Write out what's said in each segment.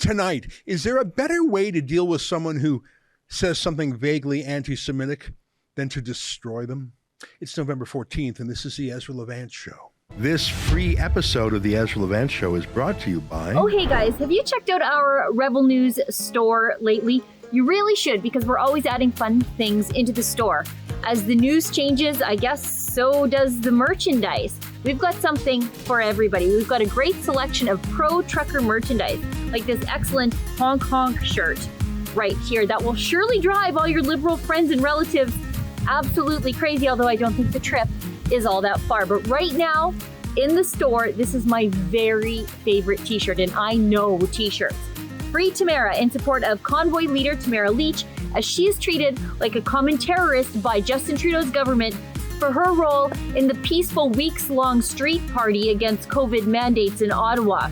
tonight, is there a better way to deal with someone who says something vaguely anti-Semitic than to destroy them? It's November 14th, and this is the Ezra Levant Show. This free episode of the Ezra Levant Show is brought to you by... Oh, hey guys, have you checked out our Rebel News store lately? You really should, because we're always adding fun things into the store. As the news changes, I guess so does the merchandise. We've got something for everybody. We've got a great selection of pro trucker merchandise, like this excellent honk honk shirt right here that will surely drive all your liberal friends and relatives absolutely crazy, although I don't think the trip is all that far. But right now in the store, this is my very favorite t-shirt, and I know t-shirts. Free Tamara, in support of convoy leader Tamara Leach, as she is treated like a common terrorist by Justin Trudeau's government for her role in the peaceful weeks-long street party against COVID mandates in Ottawa.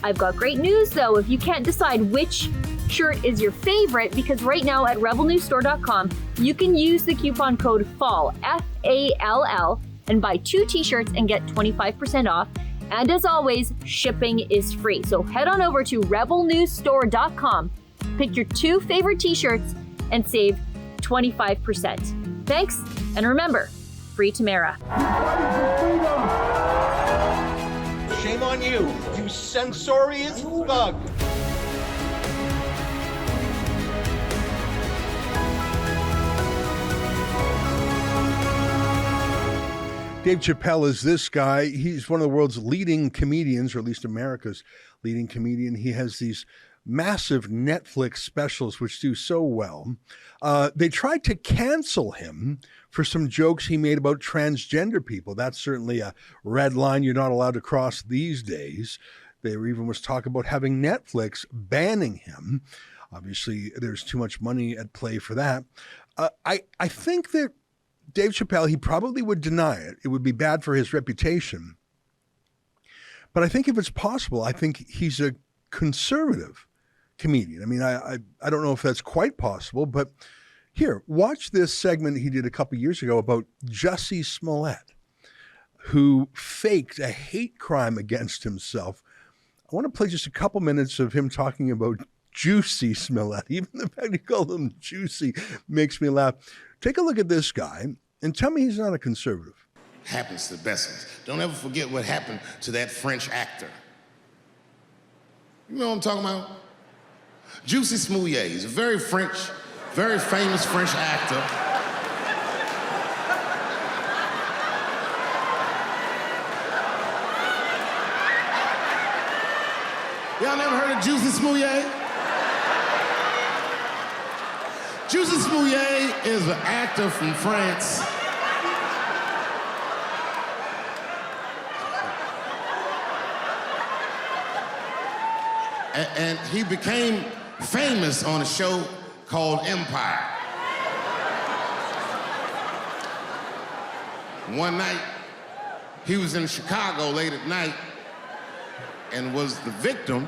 I've got great news though, if you can't decide which shirt is your favorite, because right now at rebelnewsstore.com, you can use the coupon code FALL, F-A-L-L, and buy 2 t-shirts and get 25% off. And as always, shipping is free. So head on over to rebelnewsstore.com, pick your 2 favorite t-shirts, and save 25%. Thanks, and remember, free Tamara. Shame on you, you censorious thug. Dave Chappelle is this guy. He's one of the world's leading comedians, or at least America's leading comedian. He has these massive Netflix specials which do so well. They tried to cancel him for some jokes he made about transgender people. That's certainly a red line you're not allowed to cross these days. There even was talk about having Netflix banning him. Obviously, there's too much money at play for that. I think that Dave Chappelle, he probably would deny it. It would be bad for his reputation. But I think if it's possible, I think he's a conservative comedian. I mean, I don't know if that's quite possible, but here, watch this segment he did a couple years ago about Jussie Smollett, who faked a hate crime against himself. I want to play just a couple minutes of him talking about Juicy Smollett. Even the fact he called him Juicy makes me laugh. Take a look at this guy and tell me he's not a conservative. Happens to the best of us. Don't ever forget what happened to that French actor. You know what I'm talking about? Juicy Smollett. He's a very famous French actor. Y'all never heard of Juicy Smollett? Juicy Smollett is an actor from France. And he became famous on a show called Empire. One night, he was in Chicago late at night and was the victim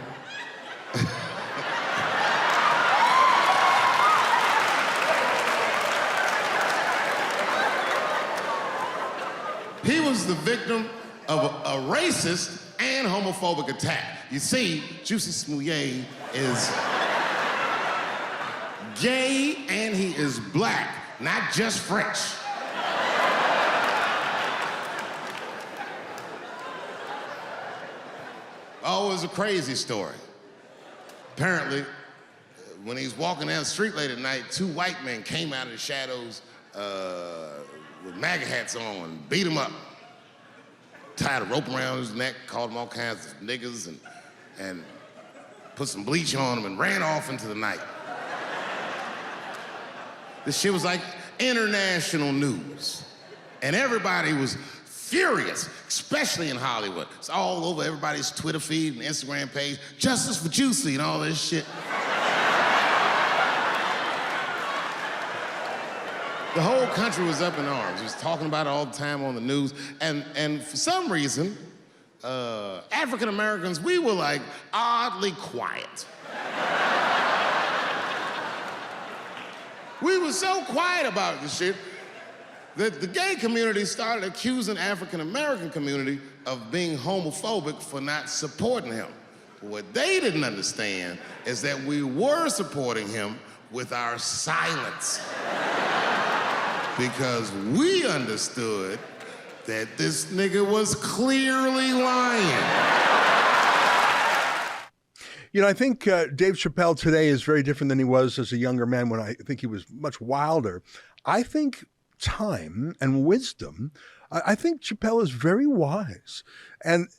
He was the victim of a racist and homophobic attack. You see, Juicy Smollett is gay and he is black, not just French. Oh, it was a crazy story. Apparently, when he was walking down the street late at night, 2 white men came out of the shadows with MAGA hats on and beat him up. Tied a rope around his neck, called him all kinds of niggas, and put some bleach on him and ran off into the night. This shit was like international news. And everybody was furious, especially in Hollywood. It's all over everybody's Twitter feed and Instagram page. Justice for Juicy and all this shit. The whole country was up in arms. He was talking about it all the time on the news. And for some reason, African Americans, we were like oddly quiet. We were so quiet about this shit that the gay community started accusing African American community of being homophobic for not supporting him. What they didn't understand is that we were supporting him with our silence. Because we understood that this nigga was clearly lying. You know, I think Dave Chappelle today is very different than he was as a younger man when I think he was much wilder. I think time and wisdom, I think Chappelle is very wise. And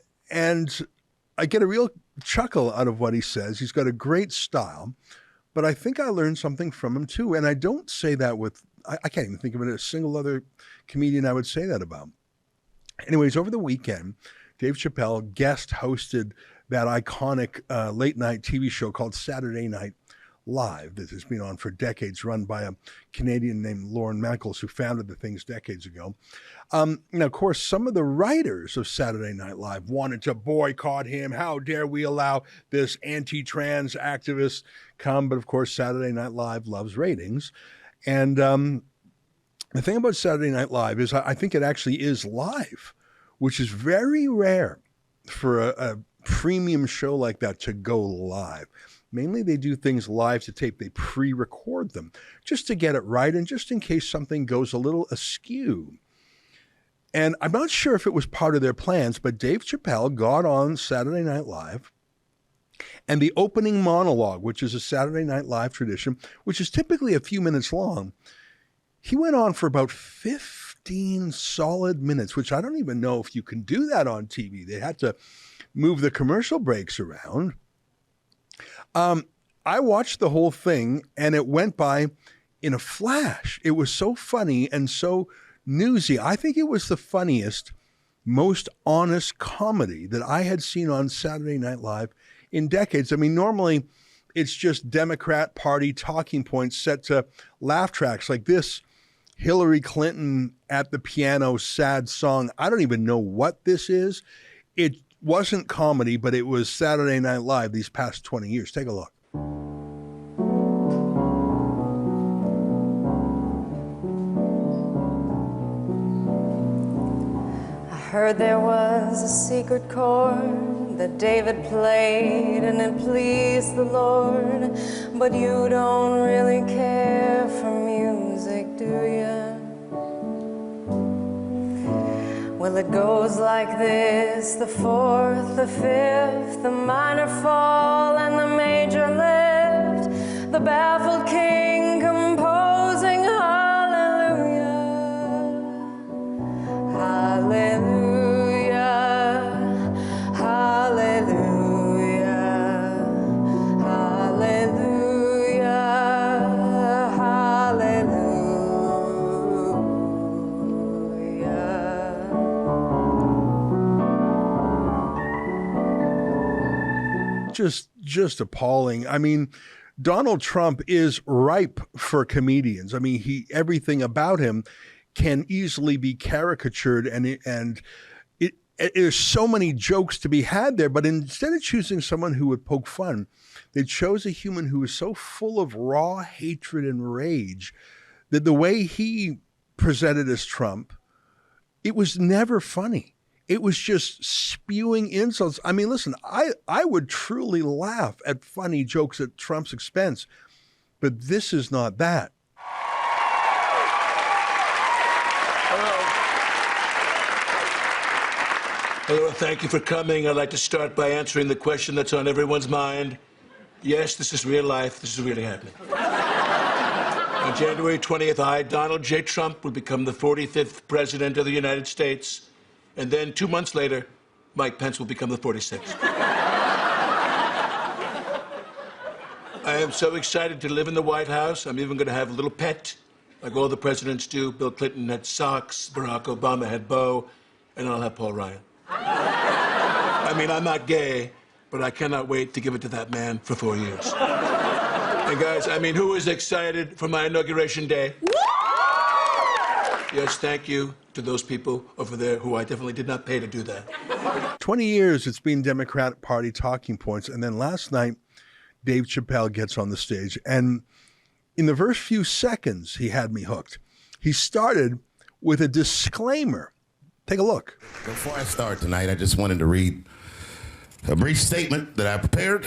I get a real chuckle out of what he says. He's got a great style, but I think I learned something from him too. And I don't say that with, I can't even think of a single other comedian I would say that about. Anyways, over the weekend, Dave Chappelle guest hosted that iconic late night TV show called Saturday Night Live that has been on for decades, run by a Canadian named Lorne Michaels, who founded the things decades ago. Now, of course, some of the writers of Saturday Night Live wanted to boycott him. How dare we allow this anti-trans activist come? But of course, Saturday Night Live loves ratings. And the thing about Saturday Night Live is I think it actually is live, which is very rare for a premium show like that to go live. Mainly they do things live to tape. They pre-record them just to get it right and just in case something goes a little askew. And I'm not sure if it was part of their plans, but Dave Chappelle got on Saturday Night Live, and the opening monologue, which is a Saturday Night Live tradition, which is typically a few minutes long, he went on for about 15 solid minutes, which I don't even know if you can do that on TV. They had to move the commercial breaks around. I watched the whole thing and it went by in a flash. It was so funny and so newsy. I think it was the funniest, most honest comedy that I had seen on Saturday Night Live in decades. I mean, normally it's just Democrat Party talking points set to laugh tracks like this Hillary Clinton at the piano sad song. I don't even know what this is. It wasn't comedy, but it was Saturday Night Live these past 20 years. Take a look. I heard there was a secret chord that David played and it pleased the Lord, but you don't really care for music, do you? Well, it goes like this: the fourth, the fifth, the minor fall, and the major lift. The baffled king composing hallelujah, hallelujah, hallelujah, hallelujah, hallelujah. Just appalling. I mean, Donald Trump is ripe for comedians. I mean, everything about him can easily be caricatured, and there's so many jokes to be had there. But instead of choosing someone who would poke fun, they chose a human who was so full of raw hatred and rage that the way he presented as Trump, it was never funny. It was just spewing insults. I mean, listen, I would truly laugh at funny jokes at Trump's expense, but this is not that. Hello, thank you for coming. I'd like to start by answering the question that's on everyone's mind. Yes, this is real life. This is really happening. On January 20th, I, Donald J. Trump, will become the 45th President of the United States. And then 2 months later, Mike Pence will become the 46th. I am so excited to live in the White House. I'm even going to have a little pet, like all the presidents do. Bill Clinton had socks, Barack Obama had Bo, and I'll have Paul Ryan. I mean, I'm not gay, but I cannot wait to give it to that man for 4 years. And guys, I mean, who is excited for my inauguration day? Yes, thank you to those people over there who I definitely did not pay to do that. 20 years it's been Democratic Party talking points. And then last night, Dave Chappelle gets on the stage. And in the first few seconds, he had me hooked. He started with a disclaimer. Take a look. Before I start tonight, I just wanted to read A brief statement that I prepared.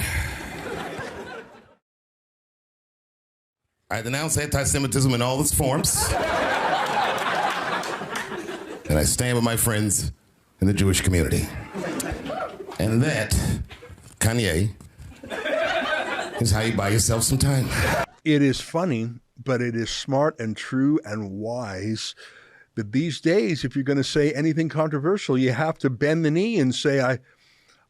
I denounce anti-Semitism in all its forms. And I stand with my friends in the Jewish community. And that, Kanye, is how you buy yourself some time. It is funny, but it is smart and true and wise that these days, if you're going to say anything controversial, you have to bend the knee and say,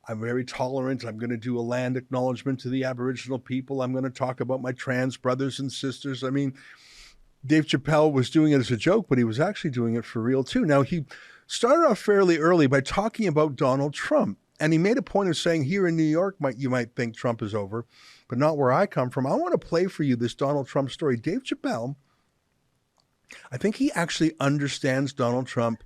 I'm very tolerant. I'm going to do a land acknowledgement to the Aboriginal people. I'm going to talk about my trans brothers and sisters. I mean, Dave Chappelle was doing it as a joke, but he was actually doing it for real too. Now, he started off fairly early by talking about Donald Trump. And he made a point of saying, here in New York, you might think Trump is over, but not where I come from. I want to play for you this Donald Trump story. Dave Chappelle, I think he actually understands Donald Trump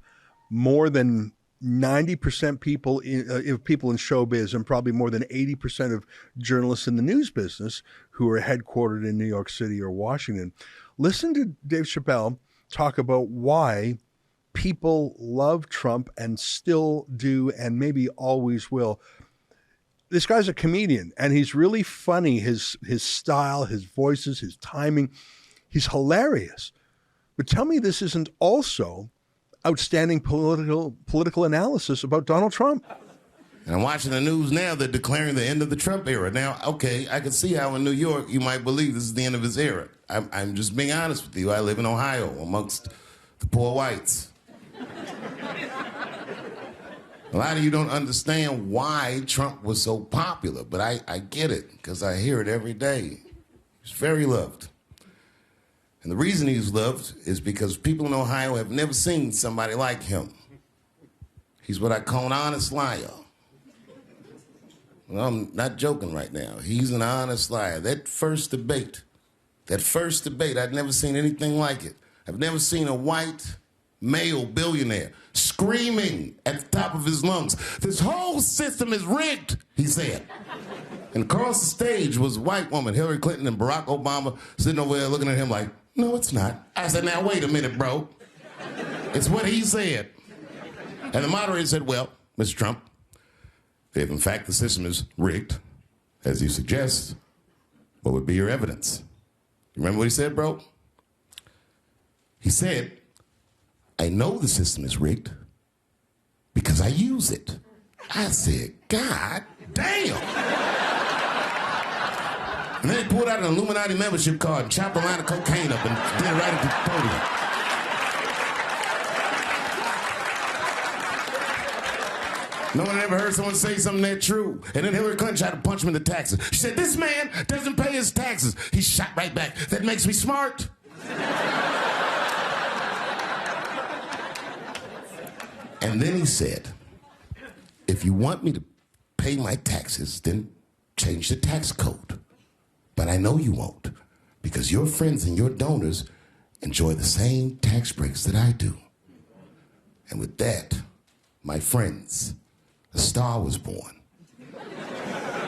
more than 90% people in showbiz, and probably more than 80% of journalists in the news business who are headquartered in New York City or Washington. Listen to Dave Chappelle talk about why people love Trump and still do, and maybe always will. This guy's a comedian, and he's really funny. His style, his voices, his timing, he's hilarious. But tell me this isn't also outstanding political analysis about Donald Trump. And I'm watching the news now. They're declaring the end of the Trump era. Now, okay, I can see how in New York you might believe this is the end of his era. I'm just being honest with you. I live in Ohio amongst the poor whites. A lot of you don't understand why Trump was so popular, but I get it because I hear it every day. He's very loved. And the reason he's loved is because people in Ohio have never seen somebody like him. He's what I call an honest liar. Well, I'm not joking right now. He's an honest liar. That first debate, I'd never seen anything like it. I've never seen a white male billionaire screaming at the top of his lungs, "This whole system is rigged," he said. And across the stage was a white woman, Hillary Clinton and Barack Obama, sitting over there looking at him like, "No, it's not." I said, "Now, wait a minute, bro. It's what he said." And the moderator said, "Well, Mr. Trump, if in fact the system is rigged, as you suggest, what would be your evidence?" You remember what he said, bro? He said, "I know the system is rigged because I use it." I said, "God damn." And then he pulled out an Illuminati membership card and chopped a line of cocaine up and did it right at the podium. No one ever heard someone say something that true. And then Hillary Clinton tried to punch him in the taxes. She said, "This man doesn't pay his taxes." He shot right back. "That makes me smart." And then he said, "If you want me to pay my taxes, then change the tax code. But I know you won't, because your friends and your donors enjoy the same tax breaks that I do." And with that, my friends, a star was born.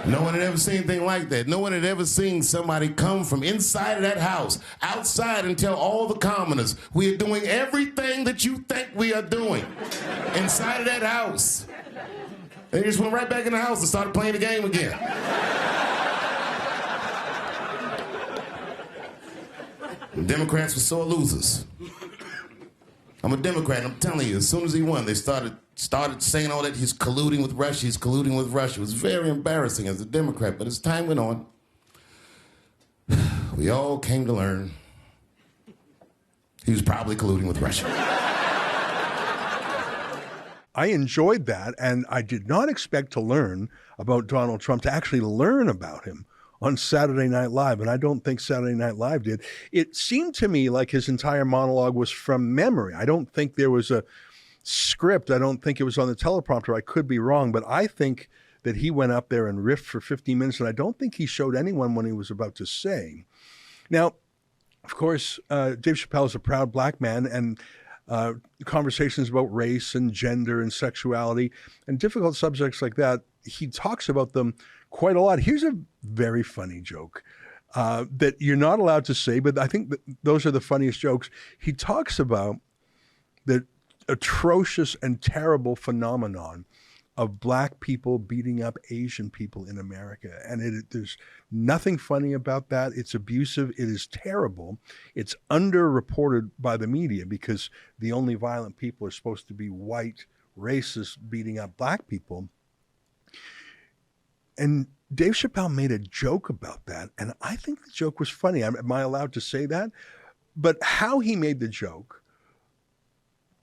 No one had ever seen anything like that. No one had ever seen somebody come from inside of that house, outside, and tell all the commoners, "We are doing everything that you think we are doing," inside of that house. They just went right back in the house and started playing the game again. The Democrats were sore losers. I'm a Democrat, and I'm telling you, as soon as he won, they started saying all that he's colluding with Russia, he's colluding with Russia. It was very embarrassing as a Democrat, but as time went on, we all came to learn he was probably colluding with Russia. I enjoyed that, and I did not expect to learn about Donald Trump, to actually learn about him on Saturday Night Live, and I don't think Saturday Night Live did. It seemed to me like his entire monologue was from memory. I don't think there was a script. I don't think it was on the teleprompter. I could be wrong, but I think that he went up there and riffed for 15 minutes, and I don't think he showed anyone what he was about to say. Now, of course, Dave Chappelle is a proud black man, and conversations about race and gender and sexuality and difficult subjects like that, he talks about them quite a lot. Here's a very funny joke that you're not allowed to say, but I think that those are the funniest jokes. He talks about the atrocious and terrible phenomenon of black people beating up Asian people in America. And there's nothing funny about that. It's abusive. It is terrible. It's underreported by the media because the only violent people are supposed to be white racists beating up black people. And Dave Chappelle made a joke about that. And I think the joke was funny. Am I allowed to say that? But how he made the joke,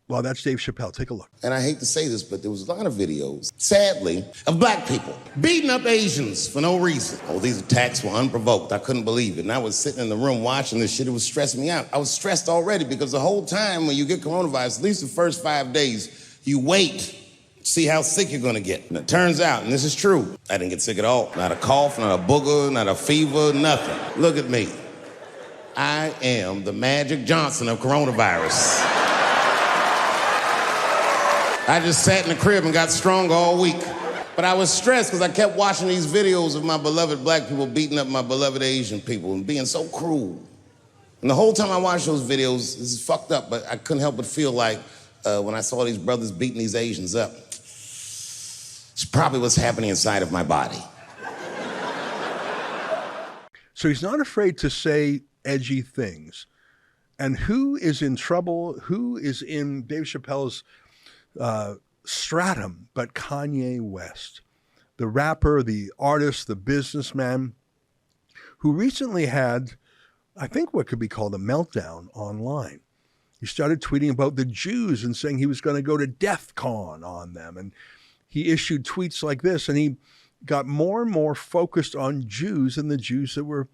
well, that's Dave Chappelle. Take a look. And I hate to say this, but there was a lot of videos, sadly, of black people beating up Asians for no reason. Oh, these attacks were unprovoked. I couldn't believe it. And I was sitting in the room watching this shit. It was stressing me out. I was stressed already because the whole time when you get coronavirus, at least the first 5 days, you wait, see how sick you're gonna get. And it turns out, and this is true, I didn't get sick at all. Not a cough, not a booger, not a fever, nothing. Look at me. I am the Magic Johnson of coronavirus. I just sat in the crib and got stronger all week. But I was stressed because I kept watching these videos of my beloved black people beating up my beloved Asian people and being so cruel. And the whole time I watched those videos, this is fucked up, but I couldn't help but feel like when I saw these brothers beating these Asians up, it's probably what's happening inside of my body. So he's not afraid to say edgy things. And who is in trouble? Who is in Dave Chappelle's stratum but Kanye West, the rapper, the artist, the businessman, who recently had, I think, what could be called a meltdown online. He started tweeting about the Jews and saying he was going to go to DEF CON on them. And he issued tweets like this, and he got more and more focused on Jews and the Jews that were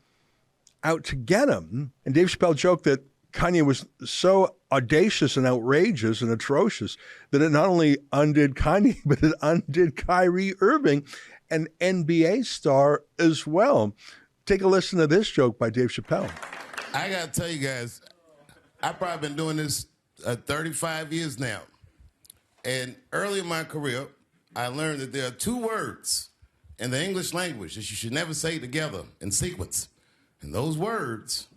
out to get him. And Dave Chappelle joked that Kanye was so audacious and outrageous and atrocious that it not only undid Kanye, but it undid Kyrie Irving, an NBA star as well. Take a listen to this joke by Dave Chappelle. I gotta tell you guys, I've probably been doing this 35 years now. And early in my career, I learned that there are two words in the English language that you should never say together in sequence. And those words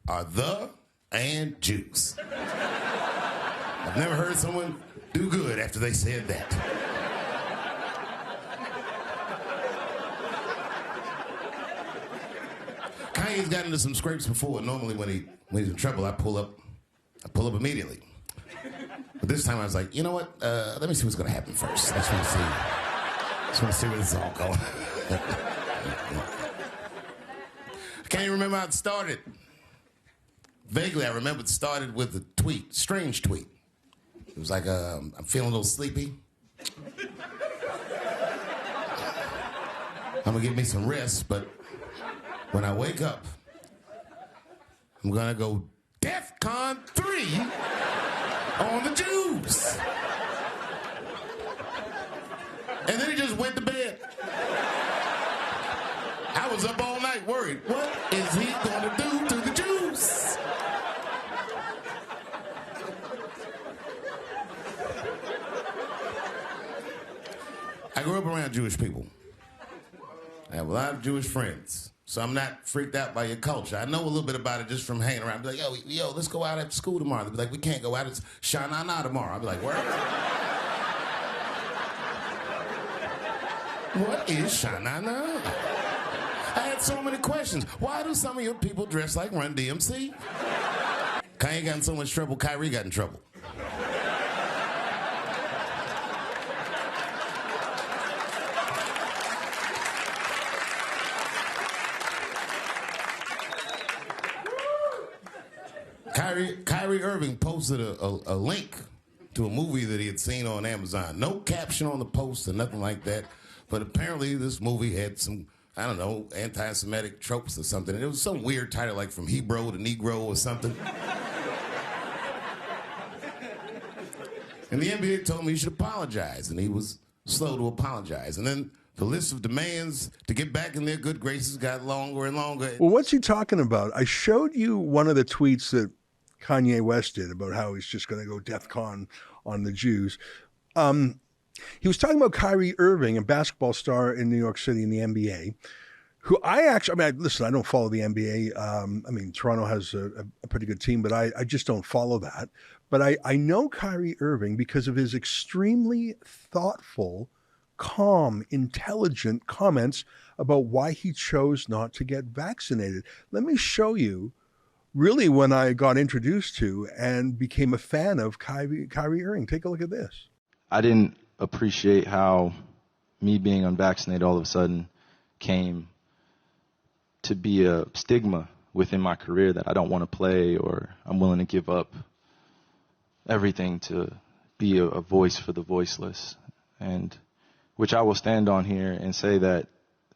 are the and Jews. I've never heard someone do good after they said that. Kanye's gotten into some scrapes before. Normally when he's in trouble, I pull up immediately. But this time I was like, you know what? Let me see what's gonna happen first. I just want to see where this is all going. I can't even remember how it started. Vaguely, I remember it started with a tweet, strange tweet. It was like, I'm feeling a little sleepy. I'm gonna get me some rest, but when I wake up, I'm gonna go DEFCON 3 on the Jews. And then he just went to bed. I was up all night worried. What is he gonna do to the Jews? I grew up around Jewish people. I have a lot of Jewish friends, so I'm not freaked out by your culture. I know a little bit about it just from hanging around. I'd be like, yo, let's go out after school tomorrow. They'd be like, we can't go out. It's Shana Na tomorrow. I'd be like, where? What is Shana Na? I had so many questions. Why do some of your people dress like Run DMC? Kanye got in so much trouble, Kyrie got in trouble. Kyrie Irving posted a link to a movie that he had seen on Amazon. No caption on the post or nothing like that. But apparently this movie had some, I don't know, anti-Semitic tropes or something. And it was some weird title like From Hebrew to Negro or something. And the NBA told me he should apologize. And he was slow to apologize. And then the list of demands to get back in their good graces got longer and longer. Well, what's he talking about? I showed you one of the tweets that Kanye West did about how he's just going to go DEFCON on the Jews. He was talking about Kyrie Irving, a basketball star in New York City in the NBA, who listen, I don't follow the NBA. Toronto has a pretty good team, but I just don't follow that. But I know Kyrie Irving because of his extremely thoughtful calm, intelligent comments about why he chose not to get vaccinated. Let me show you really when I got introduced to and became a fan of Kyrie Irving. Take a look at this. I didn't appreciate how me being unvaccinated all of a sudden came to be a stigma within my career that I don't want to play, or I'm willing to give up everything to be a voice for the voiceless. And which I will stand on here and say that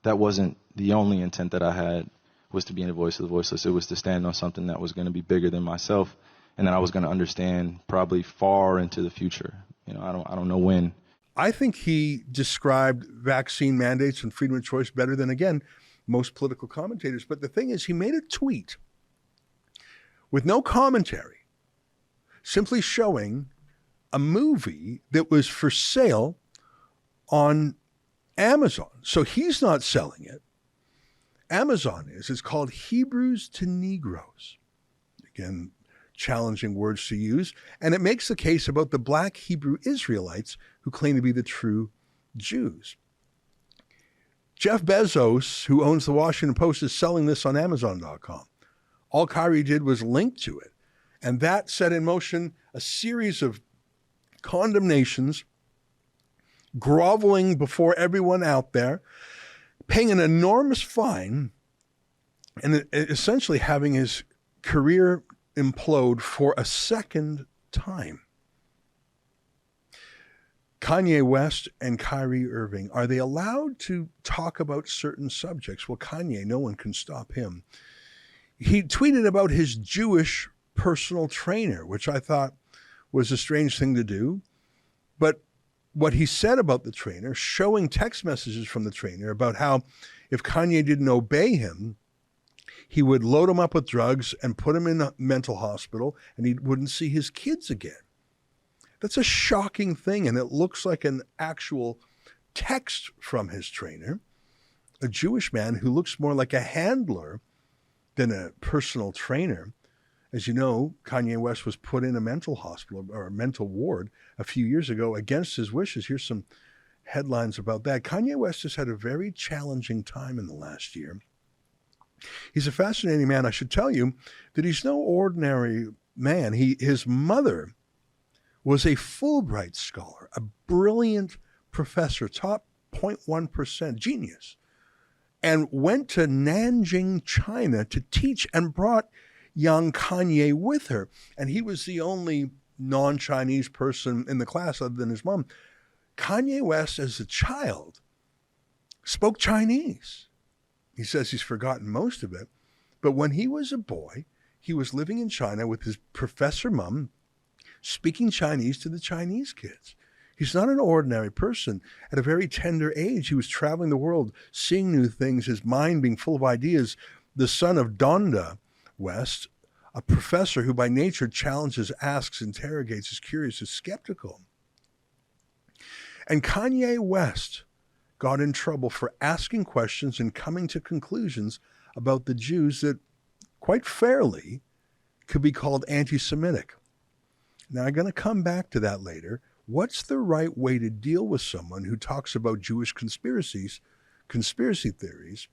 that wasn't the only intent that I had, was to be a voice of the voiceless. It was to stand on something that was going to be bigger than myself, and that I was going to understand probably far into the future. You know, I don't know when. I think he described vaccine mandates and freedom of choice better than, again, most political commentators. But the thing is, he made a tweet with no commentary, simply showing a movie that was for sale on Amazon. So he's not selling it. Amazon is. It's called Hebrews to Negroes. Again, challenging words to use. And it makes the case about the black Hebrew Israelites who claim to be the true Jews. Jeff Bezos, who owns the Washington Post, is selling this on Amazon.com. All Kyrie did was link to it. And that set in motion a series of condemnations, groveling before everyone out there, paying an enormous fine, and essentially having his career implode for a second time. Kanye West and Kyrie Irving, are they allowed to talk about certain subjects? Well, Kanye, no one can stop him. He tweeted about his Jewish personal trainer, which I thought was a strange thing to do. But what he said about the trainer, showing text messages from the trainer about how if Kanye didn't obey him, he would load him up with drugs and put him in a mental hospital, and he wouldn't see his kids again. That's a shocking thing, and it looks like an actual text from his trainer, a Jewish man who looks more like a handler than a personal trainer. As you know, Kanye West was put in a mental hospital or a mental ward a few years ago against his wishes. Here's some headlines about that. Kanye West has had a very challenging time in the last year. He's a fascinating man. I should tell you that he's no ordinary man. His mother was a Fulbright scholar, a brilliant professor, top 0.1% genius, and went to Nanjing, China to teach, and brought young Kanye with her. And he was the only non-Chinese person in the class other than his mom. Kanye West, as a child, spoke Chinese. He says he's forgotten most of it. But when he was a boy, he was living in China with his professor mom, speaking Chinese to the Chinese kids. He's not an ordinary person. At a very tender age, he was traveling the world, seeing new things, his mind being full of ideas. The son of Donda West, a professor who by nature challenges, asks, interrogates, is curious, is skeptical. And Kanye West got in trouble for asking questions and coming to conclusions about the Jews that, quite fairly, could be called anti-Semitic. Now, I'm going to come back to that later. What's the right way to deal with someone who talks about Jewish conspiracy theories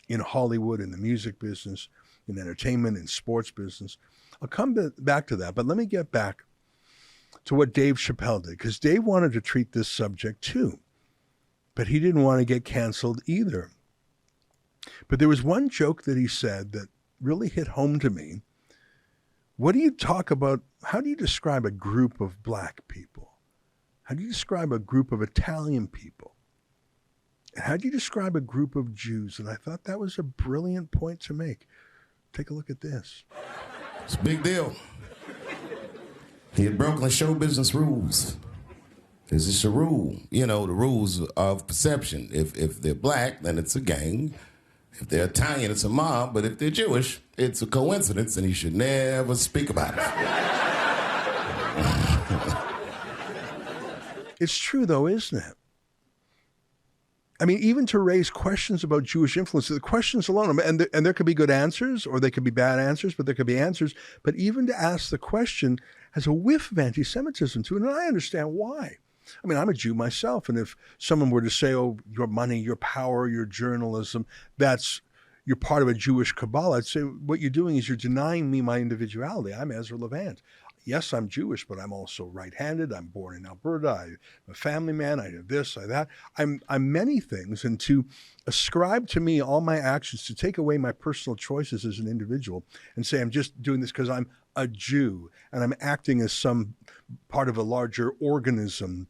in Hollywood, in the music business, in entertainment, in sports business? I'll come back to that, but let me get back to what Dave Chappelle did, because Dave wanted to treat this subject too, but he didn't want to get canceled either. But there was one joke that he said that really hit home to me. What do you talk about? How do you describe a group of black people? How do you describe a group of Italian people? And how do you describe a group of Jews? And I thought that was a brilliant point to make. Take a look at this. It's a big deal. He had broken the show business rules. There's just a rule, the rules of perception. If they're black, then it's a gang. If they're Italian, it's a mob. But if they're Jewish, it's a coincidence, and you should never speak about it. It's true, though, isn't it? I mean, even to raise questions about Jewish influence, the questions alone, and there could be good answers, or they could be bad answers, but there could be answers. But even to ask the question has a whiff of anti-Semitism to it, and I understand why. I mean, I'm a Jew myself, and if someone were to say, oh, your money, your power, your journalism, you're part of a Jewish Kabbalah, I'd say what you're doing is you're denying me my individuality. I'm Ezra Levant. Yes, I'm Jewish, but I'm also right-handed. I'm born in Alberta. I'm a family man. I do this, I that. I'm many things. And to ascribe to me all my actions, to take away my personal choices as an individual and say I'm just doing this because I'm a Jew and I'm acting as some part of a larger organism,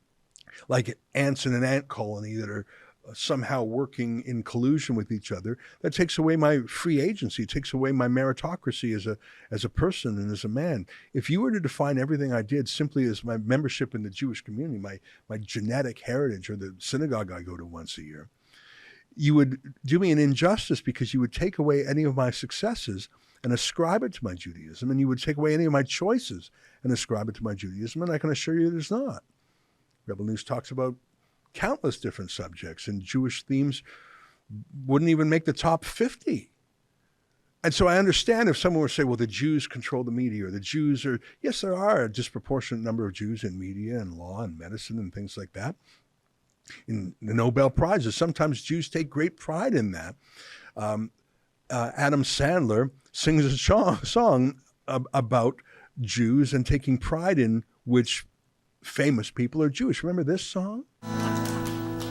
like ants in an ant colony that are somehow working in collusion with each other, that takes away my free agency. It takes away my meritocracy as a person and as a man. If you were to define everything I did simply as my membership in the Jewish community, my genetic heritage, or the synagogue I go to once a year, you would do me an injustice, because you would take away any of my successes and ascribe it to my Judaism, and you would take away any of my choices and ascribe it to my Judaism, and I can assure you there's not. Rebel News talks about countless different subjects, and Jewish themes wouldn't even make the top 50. And so I understand if someone were to say, well, the Jews control the media, or the Jews are, yes, there are a disproportionate number of Jews in media and law and medicine and things like that. In the Nobel Prizes, sometimes Jews take great pride in that. Adam Sandler sings a song about Jews and taking pride in which famous people are Jewish. Remember this song?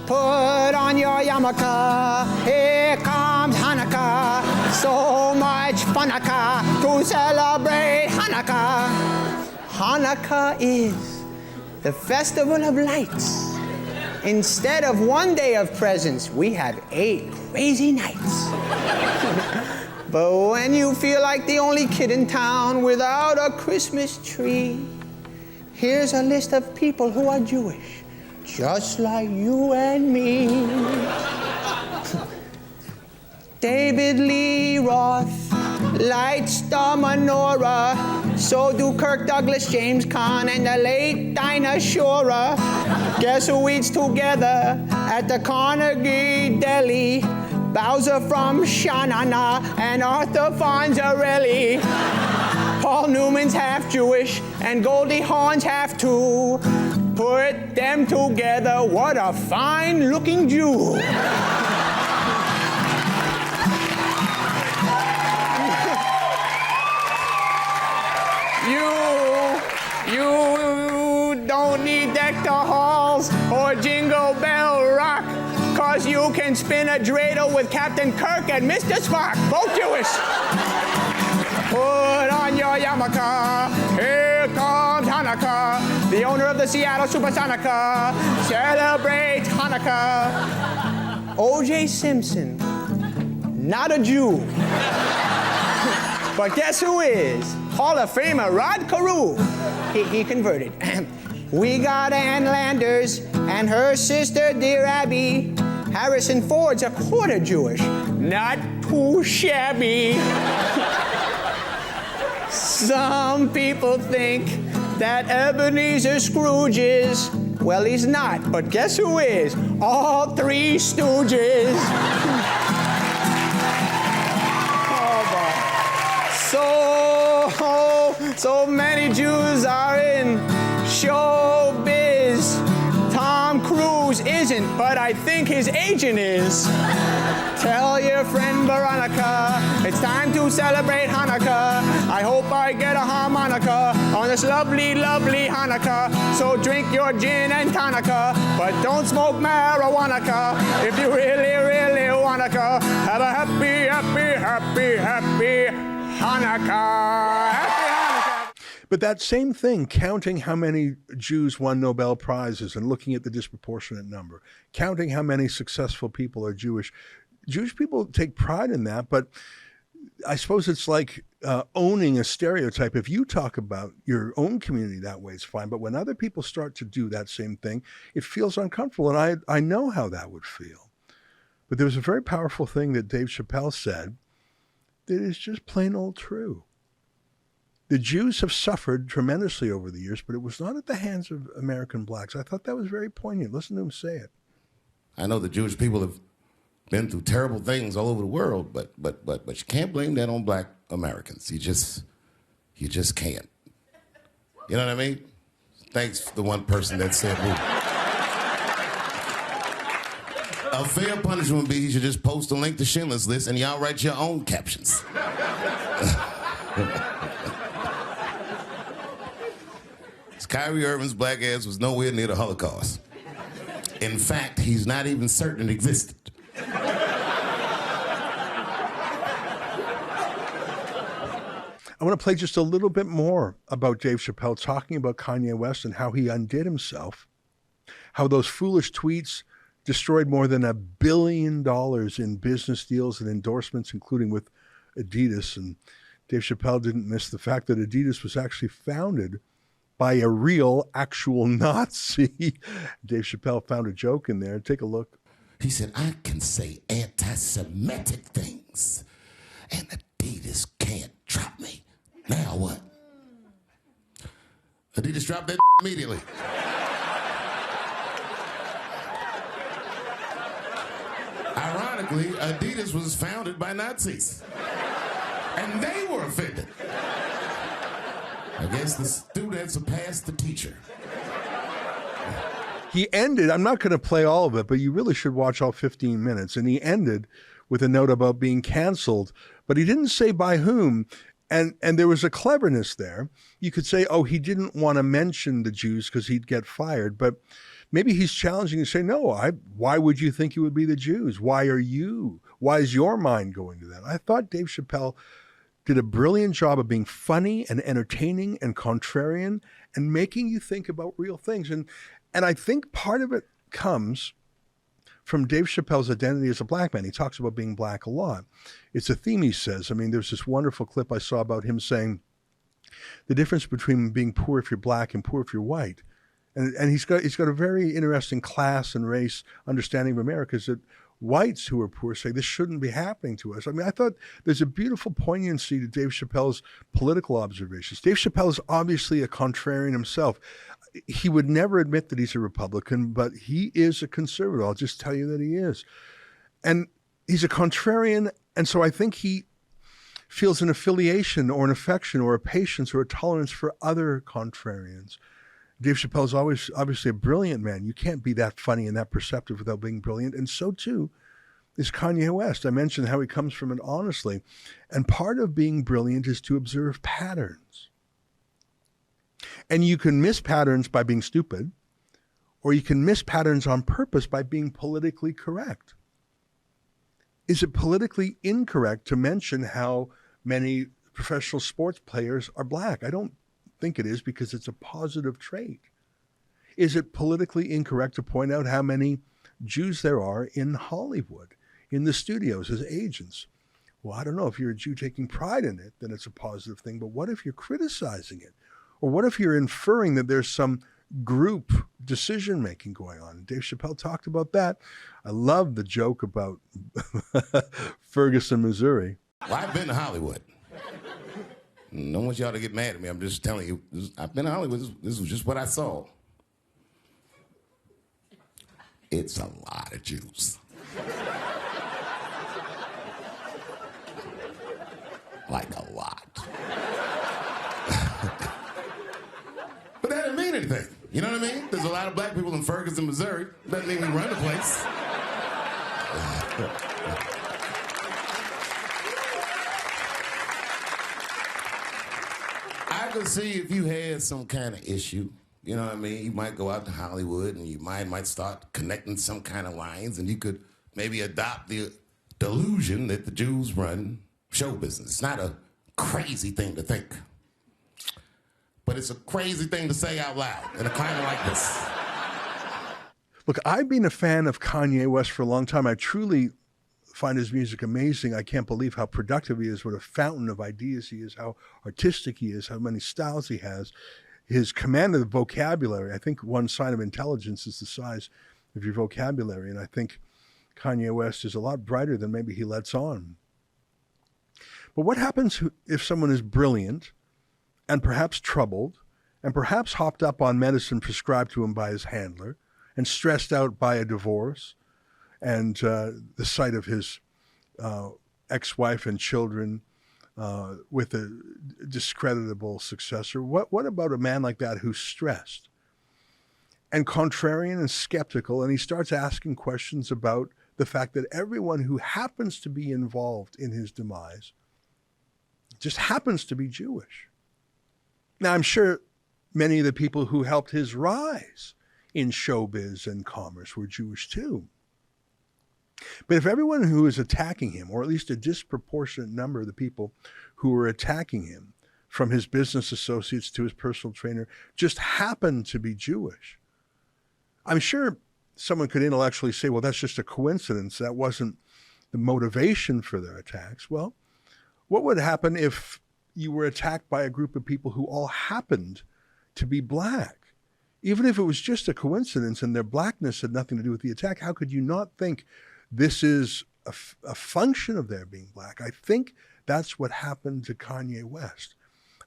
Put on your yarmulke, here comes Hanukkah. So much funaka to celebrate Hanukkah. Hanukkah is the festival of lights. Instead of one day of presents, we have 8 crazy nights. But when you feel like the only kid in town without a Christmas tree, here's a list of people who are Jewish, just like you and me. David Lee Roth lights the menorah. So do Kirk Douglas, James Caan, and the late Dinah Shore. Guess who eats together at the Carnegie Deli? Bowser from Shanana and Arthur Fonzarelli. Paul Newman's half Jewish and Goldie Hawn's half too. Put them together, what a fine-looking Jew. You don't need Dector Halls or Jingle Bell Rock, 'cause you can spin a dreidel with Captain Kirk and Mr. Spock, both Jewish. Put on your yarmulke, here comes Hanukkah. The owner of the Seattle Supersonica celebrates Hanukkah. O.J. Simpson, not a Jew. But guess who is? Hall of Famer Rod Carew. He converted. We got Ann Landers and her sister, dear Abby. Harrison Ford's a quarter Jewish, not too shabby. Some people think that Ebenezer Scrooge is, well, he's not, but guess who is? All 3 Stooges. So many Jews are in showbiz. Tom Cruise isn't, but I think his agent is. Tell your friend Veronica, it's time to celebrate Hanukkah. I hope I get a harmonica on this lovely, lovely Hanukkah. So drink your gin and tonica, but don't smoke marijuana. If you really, really wanna, have a happy, happy, happy, happy Hanukkah. Happy Hanukkah. But that same thing, counting how many Jews won Nobel Prizes and looking at the disproportionate number, counting how many successful people are Jewish. Jewish people take pride in that, but I suppose it's like owning a stereotype. If you talk about your own community that way, it's fine. But when other people start to do that same thing, it feels uncomfortable. And I know how that would feel. But there was a very powerful thing that Dave Chappelle said that is just plain old true. The Jews have suffered tremendously over the years, but it was not at the hands of American blacks. I thought that was very poignant. Listen to him say it. I know the Jewish people have been through terrible things all over the world, but you can't blame that on black Americans. You just can't. You know what I mean? Thanks to the one person that said, "Ooh." A fair punishment would be you should just post a link to Schindler's List and y'all write your own captions. Kyrie Irving's black ass was nowhere near the Holocaust. In fact, he's not even certain it existed. I want to play just a little bit more about Dave Chappelle talking about Kanye West and how he undid himself, how those foolish tweets destroyed more than $1 billion in business deals and endorsements, including with Adidas. And Dave Chappelle didn't miss the fact that Adidas was actually founded by a real, actual Nazi. Dave Chappelle found a joke in there. Take a look. He said, I can say anti-Semitic things, and Adidas can't drop me. Now what? Adidas dropped that immediately. Ironically, Adidas was founded by Nazis, and they were offended. I guess the student surpassed the teacher. He ended, I'm not going to play all of it, but you really should watch all 15 minutes. And he ended with a note about being canceled, but he didn't say by whom. And there was a cleverness there. You could say, oh, he didn't want to mention the Jews because he'd get fired. But maybe he's challenging to say, no, why would you think it would be the Jews? Why are you? Why is your mind going to that? I thought Dave Chappelle did a brilliant job of being funny and entertaining and contrarian and making you think about real things. And I think part of it comes from Dave Chappelle's identity as a black man. He talks about being black a lot. It's a theme, he says. I mean, there's this wonderful clip I saw about him saying the difference between being poor if you're black and poor if you're white. And he's got a very interesting class and race understanding of America, is that whites who are poor say this shouldn't be happening to us. I mean, I thought there's a beautiful poignancy to Dave Chappelle's political observations. Dave Chappelle is obviously a contrarian himself. He would never admit that he's a Republican, but he is a conservative. I'll just tell you that he is. And he's a contrarian, and so I think he feels an affiliation or an affection or a patience or a tolerance for other contrarians. Dave Chappelle is always obviously a brilliant man. You can't be that funny and that perceptive without being brilliant. And so too is Kanye West. I mentioned how he comes from it honestly. And part of being brilliant is to observe patterns. And you can miss patterns by being stupid, or you can miss patterns on purpose by being politically correct. Is it politically incorrect to mention how many professional sports players are black? I don't think it is, because it's a positive trait. Is it politically incorrect to point out how many Jews there are in Hollywood, in the studios as agents? Well, I don't know. If you're a Jew taking pride in it, then it's a positive thing. But what if you're criticizing it? Or what if you're inferring that there's some group decision-making going on? Dave Chappelle talked about that. I love the joke about Ferguson, Missouri. Well, I've been to Hollywood. I don't want y'all to get mad at me. I'm just telling you. I've been to Hollywood. This was just what I saw. It's a lot of Jews. Like a lot. But that didn't mean anything. You know what I mean? There's a lot of black people in Ferguson, Missouri. Doesn't mean we run the place. I could see if you had some kind of issue, you know what I mean? You might go out to Hollywood and you might start connecting some kind of lines, and you could maybe adopt the delusion that the Jews run show business. It's not a crazy thing to think, but it's a crazy thing to say out loud in a climate like this. Look, I've been a fan of Kanye West for a long time. I truly find his music amazing. I can't believe how productive he is, what a fountain of ideas he is, how artistic he is, how many styles he has. His command of the vocabulary, I think one sign of intelligence is the size of your vocabulary. And I think Kanye West is a lot brighter than maybe he lets on. But what happens if someone is brilliant and perhaps troubled and perhaps hopped up on medicine prescribed to him by his handler and stressed out by a divorce and the sight of his ex-wife and children with a discreditable successor? What about a man like that who's stressed and contrarian and skeptical, and he starts asking questions about the fact that everyone who happens to be involved in his demise just happens to be Jewish. Now, I'm sure many of the people who helped his rise in showbiz and commerce were Jewish too. But if everyone who is attacking him, or at least a disproportionate number of the people who were attacking him, from his business associates to his personal trainer, just happened to be Jewish, I'm sure someone could intellectually say, well, that's just a coincidence. That wasn't the motivation for their attacks. Well, what would happen if you were attacked by a group of people who all happened to be black? Even if it was just a coincidence and their blackness had nothing to do with the attack, how could you not think this is a function of their being black? I think that's what happened to Kanye West.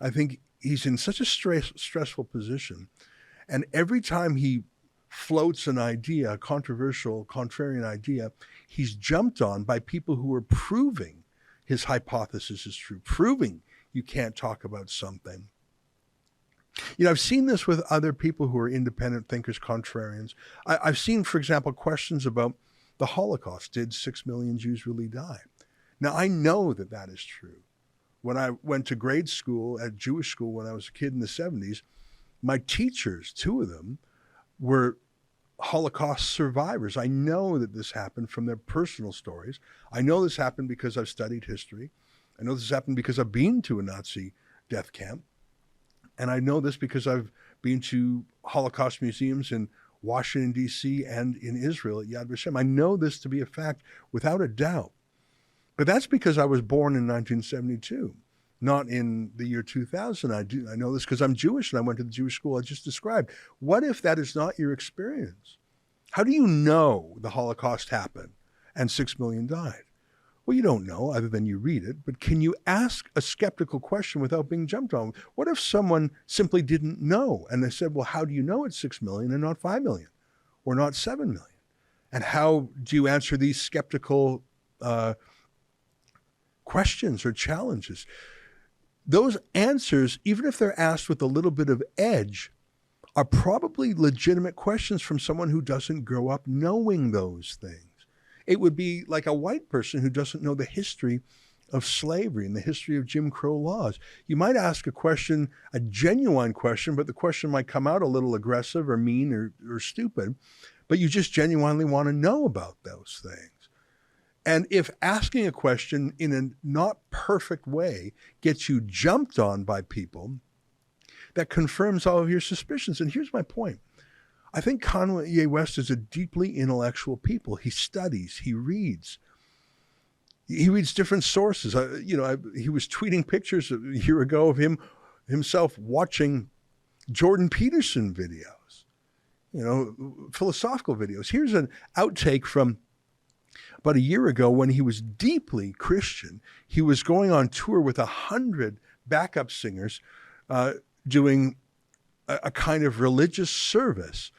I think he's in such a stressful position. And every time he floats an idea, a controversial, contrarian idea, he's jumped on by people who are proving his hypothesis is true, proving you can't talk about something. You know, I've seen this with other people who are independent thinkers, contrarians. I've seen, for example, questions about the Holocaust. Did 6 million Jews really die? Now, I know that that is true. When I went to grade school at Jewish school when I was a kid in the 70s, my teachers, 2 of them, were Holocaust survivors. I know that this happened from their personal stories. I know this happened because I've studied history. I know this happened because I've been to a Nazi death camp. And I know this because I've been to Holocaust museums in Washington, D.C. and in Israel at Yad Vashem. I know this to be a fact without a doubt. But that's because I was born in 1972, not in the year 2000. I know this because I'm Jewish and I went to the Jewish school I just described. What if that is not your experience? How do you know the Holocaust happened and 6 million died? Well, you don't know other than you read it, but can you ask a skeptical question without being jumped on? What if someone simply didn't know and they said, well, how do you know it's 6 million and not 5 million or not 7 million? And how do you answer these skeptical questions or challenges? Those answers, even if they're asked with a little bit of edge, are probably legitimate questions from someone who doesn't grow up knowing those things. It would be like a white person who doesn't know the history of slavery and the history of Jim Crow laws. You might ask a question, a genuine question, but the question might come out a little aggressive or mean or stupid, but you just genuinely want to know about those things. And if asking a question in a not perfect way gets you jumped on by people, that confirms all of your suspicions. And here's my point. I think Kanye West is a deeply intellectual people. He studies, he reads. He reads different sources. He was tweeting pictures a year ago of himself watching Jordan Peterson videos, philosophical videos. Here's an outtake from about a year ago when he was deeply Christian. He was going on tour with 100 backup singers doing a kind of religious service.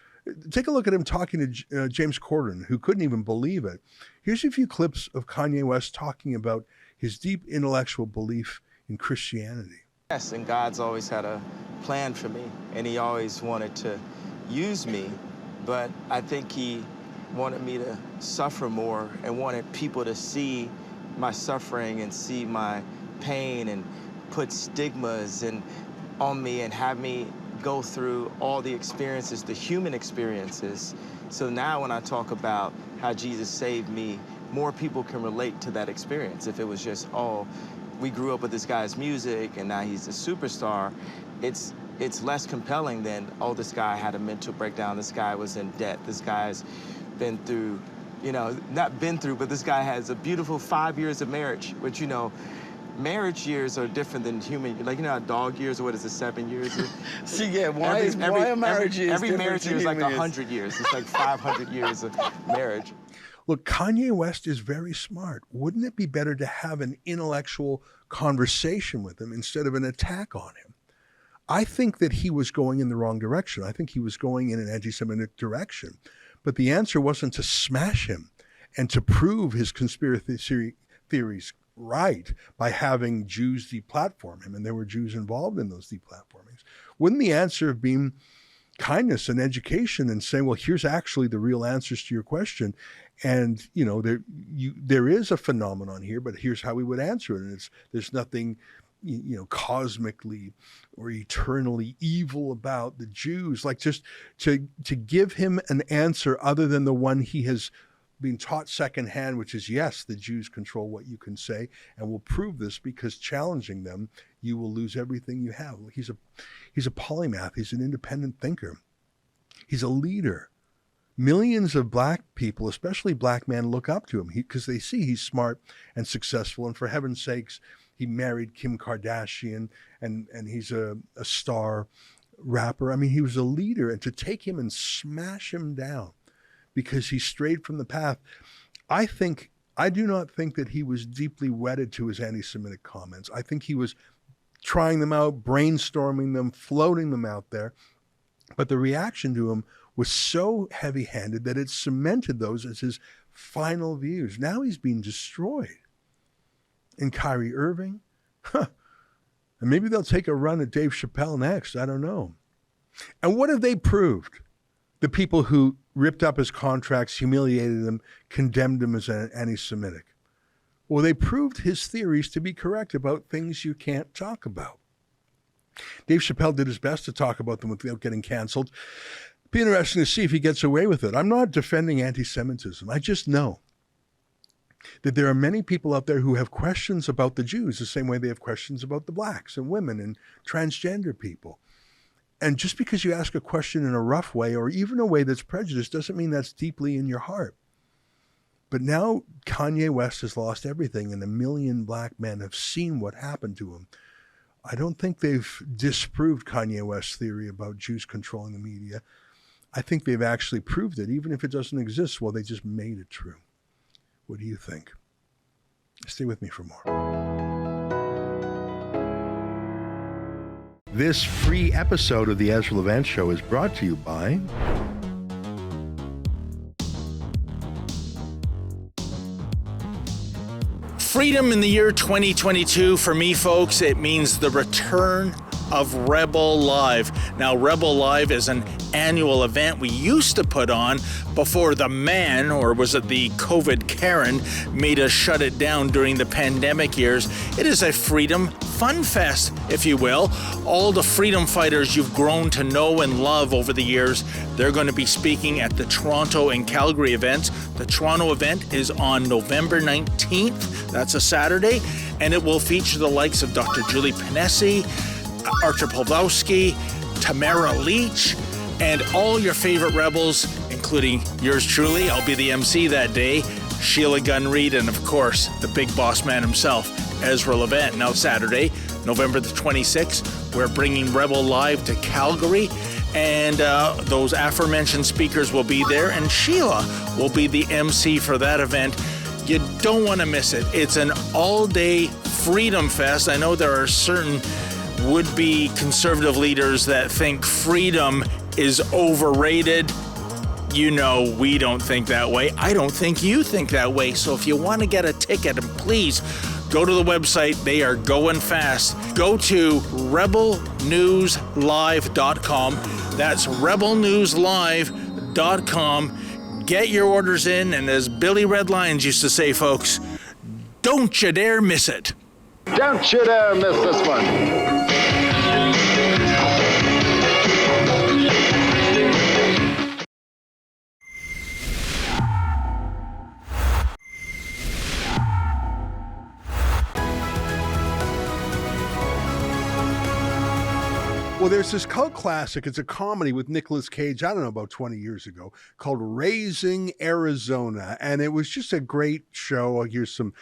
Take a look at him talking to James Corden, who couldn't even believe it. Here's a few clips of Kanye West talking about his deep intellectual belief in Christianity. Yes, and God's always had a plan for me, and he always wanted to use me, but I think he wanted me to suffer more and wanted people to see my suffering and see my pain and put stigmas on me and have me go through all the experiences, the human experiences. So now when I talk about how Jesus saved me, more people can relate to that experience. If it was just, oh, we grew up with this guy's music and now he's a superstar, it's less compelling than, oh, this guy had a mental breakdown, this guy was in debt, this guy's been through, not been through, but this guy has a beautiful 5 years of marriage, which, marriage years are different than human, how dog years, or what is it, 7 years? See, yeah, why are marriage years every marriage year is like human 100 years. It's like 500 years of marriage. Look, Kanye West is very smart. Wouldn't it be better to have an intellectual conversation with him instead of an attack on him? I think that he was going in the wrong direction. I think he was going in an anti-Semitic direction. But the answer wasn't to smash him and to prove his conspiracy theories right by having Jews deplatform him, and there were Jews involved in those deplatformings. Wouldn't the answer have been kindness and education and saying, well, here's actually the real answers to your question. And, there is a phenomenon here, but here's how we would answer it. And there's nothing, cosmically or eternally evil about the Jews. Like, just to give him an answer other than the one he has been taught secondhand, which is, yes, the Jews control what you can say, and will prove this because challenging them, you will lose everything you have. He's a polymath. He's an independent thinker. He's a leader. Millions of black people, especially black men, look up to him because they see he's smart and successful. And for heaven's sakes, he married Kim Kardashian, and he's a star rapper. I mean, he was a leader, and to take him and smash him down because he strayed from the path, I do not think that he was deeply wedded to his anti-Semitic comments. I think he was trying them out, brainstorming them, floating them out there. But the reaction to him was so heavy-handed that it cemented those as his final views. Now he's being destroyed. And Kyrie Irving, and maybe they'll take a run at Dave Chappelle next. I don't know. And what have they proved? The people who ripped up his contracts, humiliated him, condemned him as anti-Semitic. Well, they proved his theories to be correct about things you can't talk about. Dave Chappelle did his best to talk about them without getting canceled. It'd be interesting to see if he gets away with it. I'm not defending anti-Semitism. I just know that there are many people out there who have questions about the Jews the same way they have questions about the blacks and women and transgender people. And just because you ask a question in a rough way or even a way that's prejudiced doesn't mean that's deeply in your heart. But now Kanye West has lost everything, and 1 million black men have seen what happened to him. I don't think they've disproved Kanye West's theory about Jews controlling the media. I think they've actually proved it, even if it doesn't exist. Well, they just made it true. What do you think? Stay with me for more. This free episode of the Ezra Levant Show is brought to you by freedom in the year 2022 for me, folks. It means the return of Rebel Live. Now, Rebel Live is an annual event we used to put on before the man, or was it the COVID Karen, made us shut it down during the pandemic years. It is a freedom fun fest, if you will. All the freedom fighters you've grown to know and love over the years, they're going to be speaking at the Toronto and Calgary events. The Toronto event is on November 19th. That's a Saturday, and it will feature the likes of Dr. Julie Ponesse, Archer Pawlowski, Tamara Leach, and all your favorite rebels, including yours truly. I'll be the MC that day, Sheila Gunn Reid, and of course, the big boss man himself, Ezra Levant. Now Saturday, November the 26th, we're bringing Rebel Live to Calgary, and those aforementioned speakers will be there, and Sheila will be the MC for that event. You don't want to miss it. It's an all-day freedom fest. I know there are certain would-be conservative leaders that think freedom is overrated. You know, we don't think that way. I don't think you think that way. So if you want to get a ticket, and please go to the website. They are going fast. Go to rebelnewslive.com. That's rebelnewslive.com. Get your orders in, and as Billy Red Lions used to say, folks, don't you dare miss it. Don't you dare miss this one. Well, there's this cult classic. It's a comedy with Nicolas Cage, I don't know, about 20 years ago, called Raising Arizona. And it was just a great show. Here's some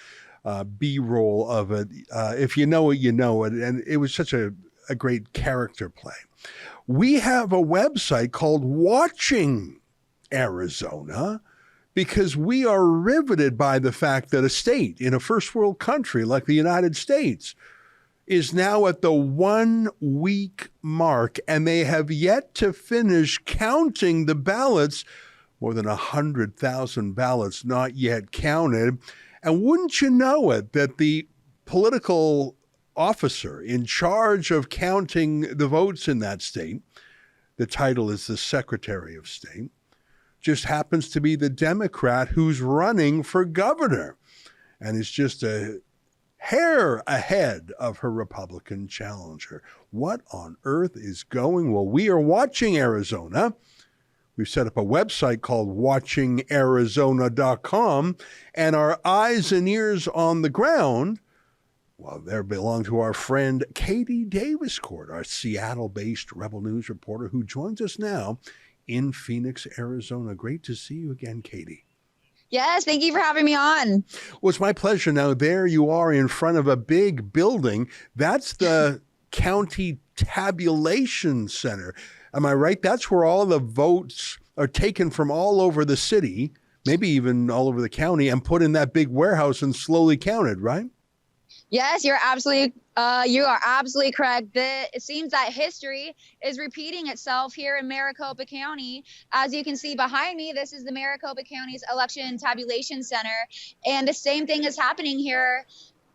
B-roll of it. If you know it, you know it. And it was such a great character play. We have a website called Watching Arizona because we are riveted by the fact that a state in a first world country like the United States is now at the 1 week mark, and they have yet to finish counting the ballots, more than 100,000 ballots not yet counted. And wouldn't you know it, that the political officer in charge of counting the votes in that state The title is the Secretary of State. Just happens to be the Democrat who's running for governor and is just a hair ahead of her Republican challenger. What on earth is going? Well, we are watching Arizona. We've set up a website called watchingarizona.com, and our eyes and ears on the ground, well, they belong to our friend Katie Daviscourt, our Seattle-based Rebel News reporter who joins us now in Phoenix, Arizona. Great to see you again, Katie. Yes, thank you for having me on. Well, it's my pleasure. Now, there you are in front of a big building. That's the County Tabulation Center. Am I right? That's where all the votes are taken from all over the city, maybe even all over the county, and put in that big warehouse and slowly counted, right? Yes, you are absolutely correct. It seems that history is repeating itself here in Maricopa County. As you can see behind me, this is the Maricopa County's Election Tabulation Center. And the same thing is happening here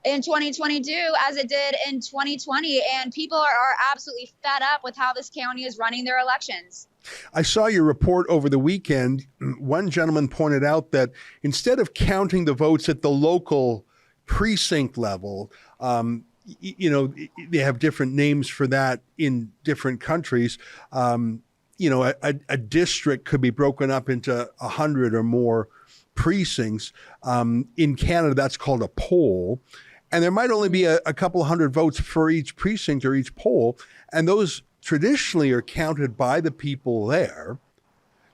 in 2022 as it did in 2020. And people are absolutely fed up with how this county is running their elections. I saw your report over the weekend. One gentleman pointed out that instead of counting the votes at the local precinct level, they have different names for that in different countries. A district could be broken up into 100 or more precincts. In Canada, that's called a poll. And there might only be a couple hundred votes for each precinct or each poll. And those traditionally are counted by the people there,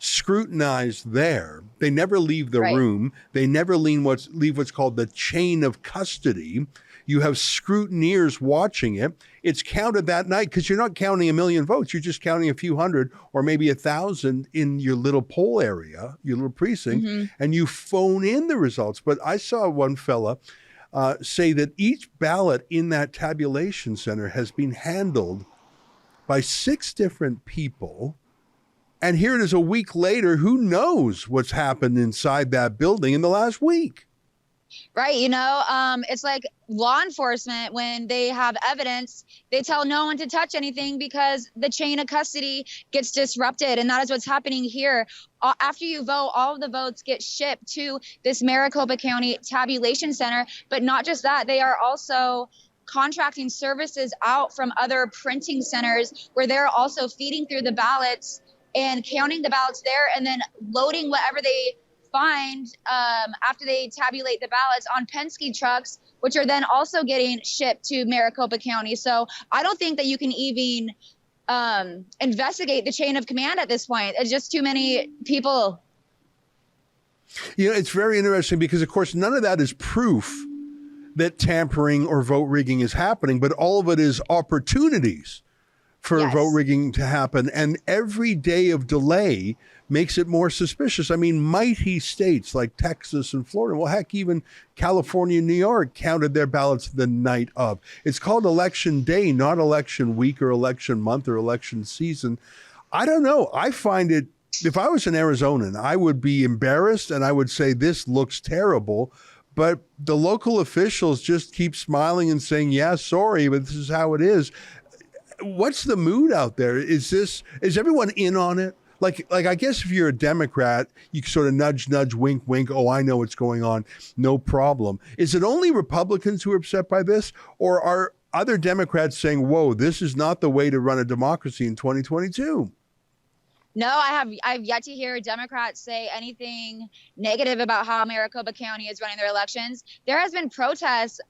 scrutinized there. They never leave the room. They never leave what's called the chain of custody. You have scrutineers watching it. It's counted that night because you're not counting 1 million votes. You're just counting a few hundred or maybe 1,000 in your little poll area, your little precinct, and you phone in the results. But I saw one fella say that each ballot in that tabulation center has been handled by 6 different people. And here it is a week later. Who knows what's happened inside that building in the last week? Right. It's like law enforcement, when they have evidence, they tell no one to touch anything because the chain of custody gets disrupted. And that is what's happening here. After you vote, all of the votes get shipped to this Maricopa County Tabulation Center. But not just that, they are also contracting services out from other printing centers where they're also feeding through the ballots and counting the ballots there and then loading whatever they find after they tabulate the ballots on Penske trucks, which are then also getting shipped to Maricopa County. So I don't think that you can even investigate the chain of command at this point. It's just too many people. It's very interesting because, of course, none of that is proof that tampering or vote rigging is happening, but all of it is opportunities for vote rigging to happen. And every day of delay makes it more suspicious. I mean, mighty states like Texas and Florida, well, heck, even California and New York counted their ballots the night of. It's called election day, not election week or election month or election season. I don't know. I find it, if I was an Arizonan, I would be embarrassed and I would say this looks terrible. But the local officials just keep smiling and saying, yeah, sorry, but this is how it is. What's the mood out there? Is everyone in on it? Like I guess if you're a Democrat, you sort of nudge, wink, wink. Oh, I know what's going on. No problem. Is it only Republicans who are upset by this? Or are other Democrats saying, whoa, this is not the way to run a democracy in 2022? No, I've yet to hear Democrats say anything negative about how Maricopa County is running their elections. There has been protests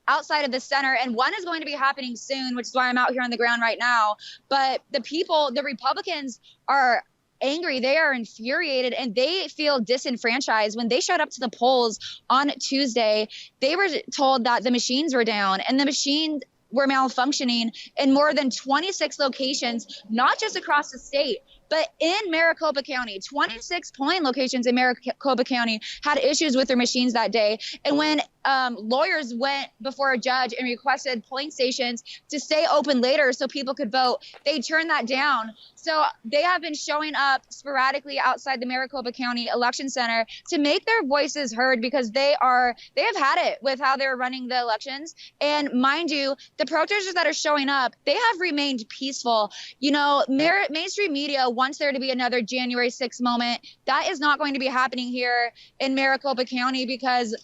outside of the center, and one is going to be happening soon, which is why I'm out here on the ground right now. But the Republicans are angry. They are infuriated, and they feel disenfranchised. When they showed up to the polls on Tuesday, they were told that the machines were down, and the machines were malfunctioning in more than 26 locations, not just across the state, but in Maricopa County. 26 polling locations in Maricopa County had issues with their machines that day. And when lawyers went before a judge and requested polling stations to stay open later so people could vote. They turned that down. So they have been showing up sporadically outside the Maricopa County Election Center to make their voices heard, because they have had it with how they're running the elections. And mind you, the protesters that are showing up, they have remained peaceful. You know, mainstream media wants there to be another January 6th moment. That is not going to be happening here in Maricopa County, because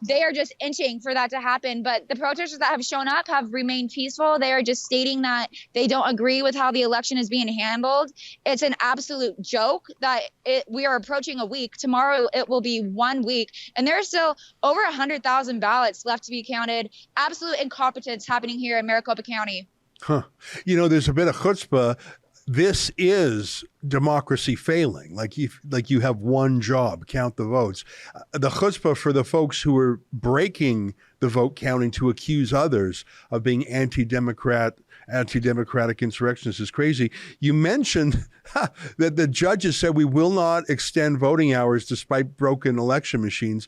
they are just inching for that to happen. But the protesters that have shown up have remained peaceful. They are just stating that they don't agree with how the election is being handled. It's an absolute joke that we are approaching a week. Tomorrow it will be 1 week, and there's still over 100,000 ballots left to be counted. Absolute incompetence happening here in Maricopa County. Huh. You know, there's a bit of chutzpah. This is democracy failing. Like you have one job, count the votes. The chutzpah for the folks who are breaking the vote counting to accuse others of being anti-democratic insurrectionists is crazy. You mentioned that the judges said we will not extend voting hours despite broken election machines,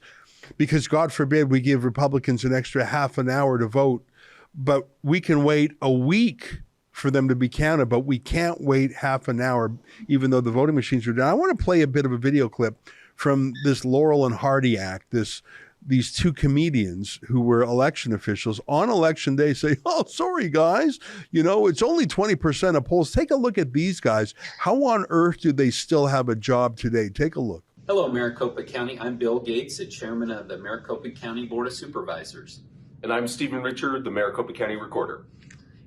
because God forbid we give Republicans an extra half an hour to vote, but we can wait a week for them to be counted, but we can't wait half an hour, even though the voting machines are down. I want to play a bit of a video clip from this Laurel and Hardy act. These two comedians who were election officials on election day say, "Oh, sorry guys, you know, it's only 20% of polls." Take a look at these guys. How on earth do they still have a job today? Take a look. Hello, Maricopa County. I'm Bill Gates, the chairman of the Maricopa County Board of Supervisors. And I'm Stephen Richard, the Maricopa County Recorder.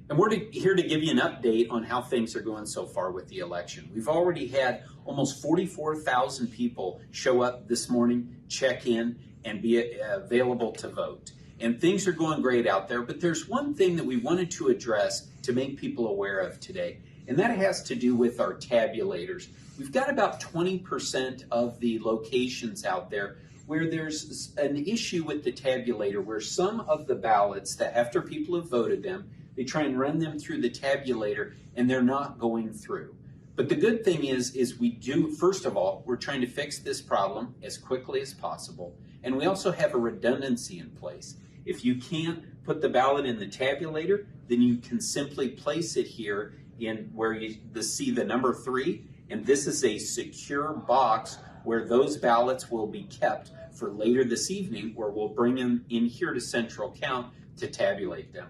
And we're here to give you an update on how things are going so far with the election. We've already had almost 44,000 people show up this morning, check in, and be available to vote. And things are going great out there, but there's one thing that we wanted to address to make people aware of today, and that has to do with our tabulators. We've got about 20% of the locations out there where there's an issue with the tabulator, where some of the ballots that after people have voted them, they try and run them through the tabulator and they're not going through. But the good thing is we do, first of all, we're trying to fix this problem as quickly as possible. And we also have a redundancy in place. If you can't put the ballot in the tabulator, then you can simply place it here in where you see the number 3. And this is a secure box where those ballots will be kept for later this evening, where we'll bring them in here to Central Count to tabulate them.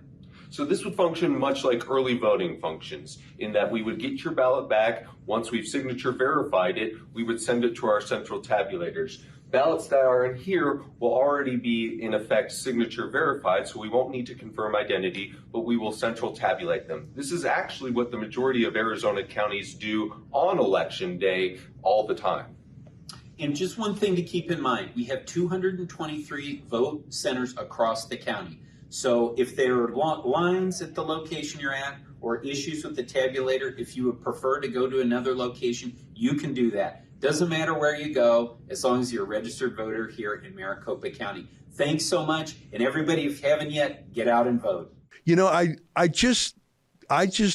So this would function much like early voting functions, in that we would get your ballot back. Once we've signature verified it, we would send it to our central tabulators. Ballots that are in here will already be, in effect, signature verified, so we won't need to confirm identity, but we will central tabulate them. This is actually what the majority of Arizona counties do on election day all the time. And just one thing to keep in mind, we have 223 vote centers across the county. So if there are lines at the location you're at or issues with the tabulator, if you would prefer to go to another location, you can do that. Doesn't matter where you go, as long as you're a registered voter here in Maricopa County. Thanks so much. And everybody, if you haven't yet, get out and vote. You know, I just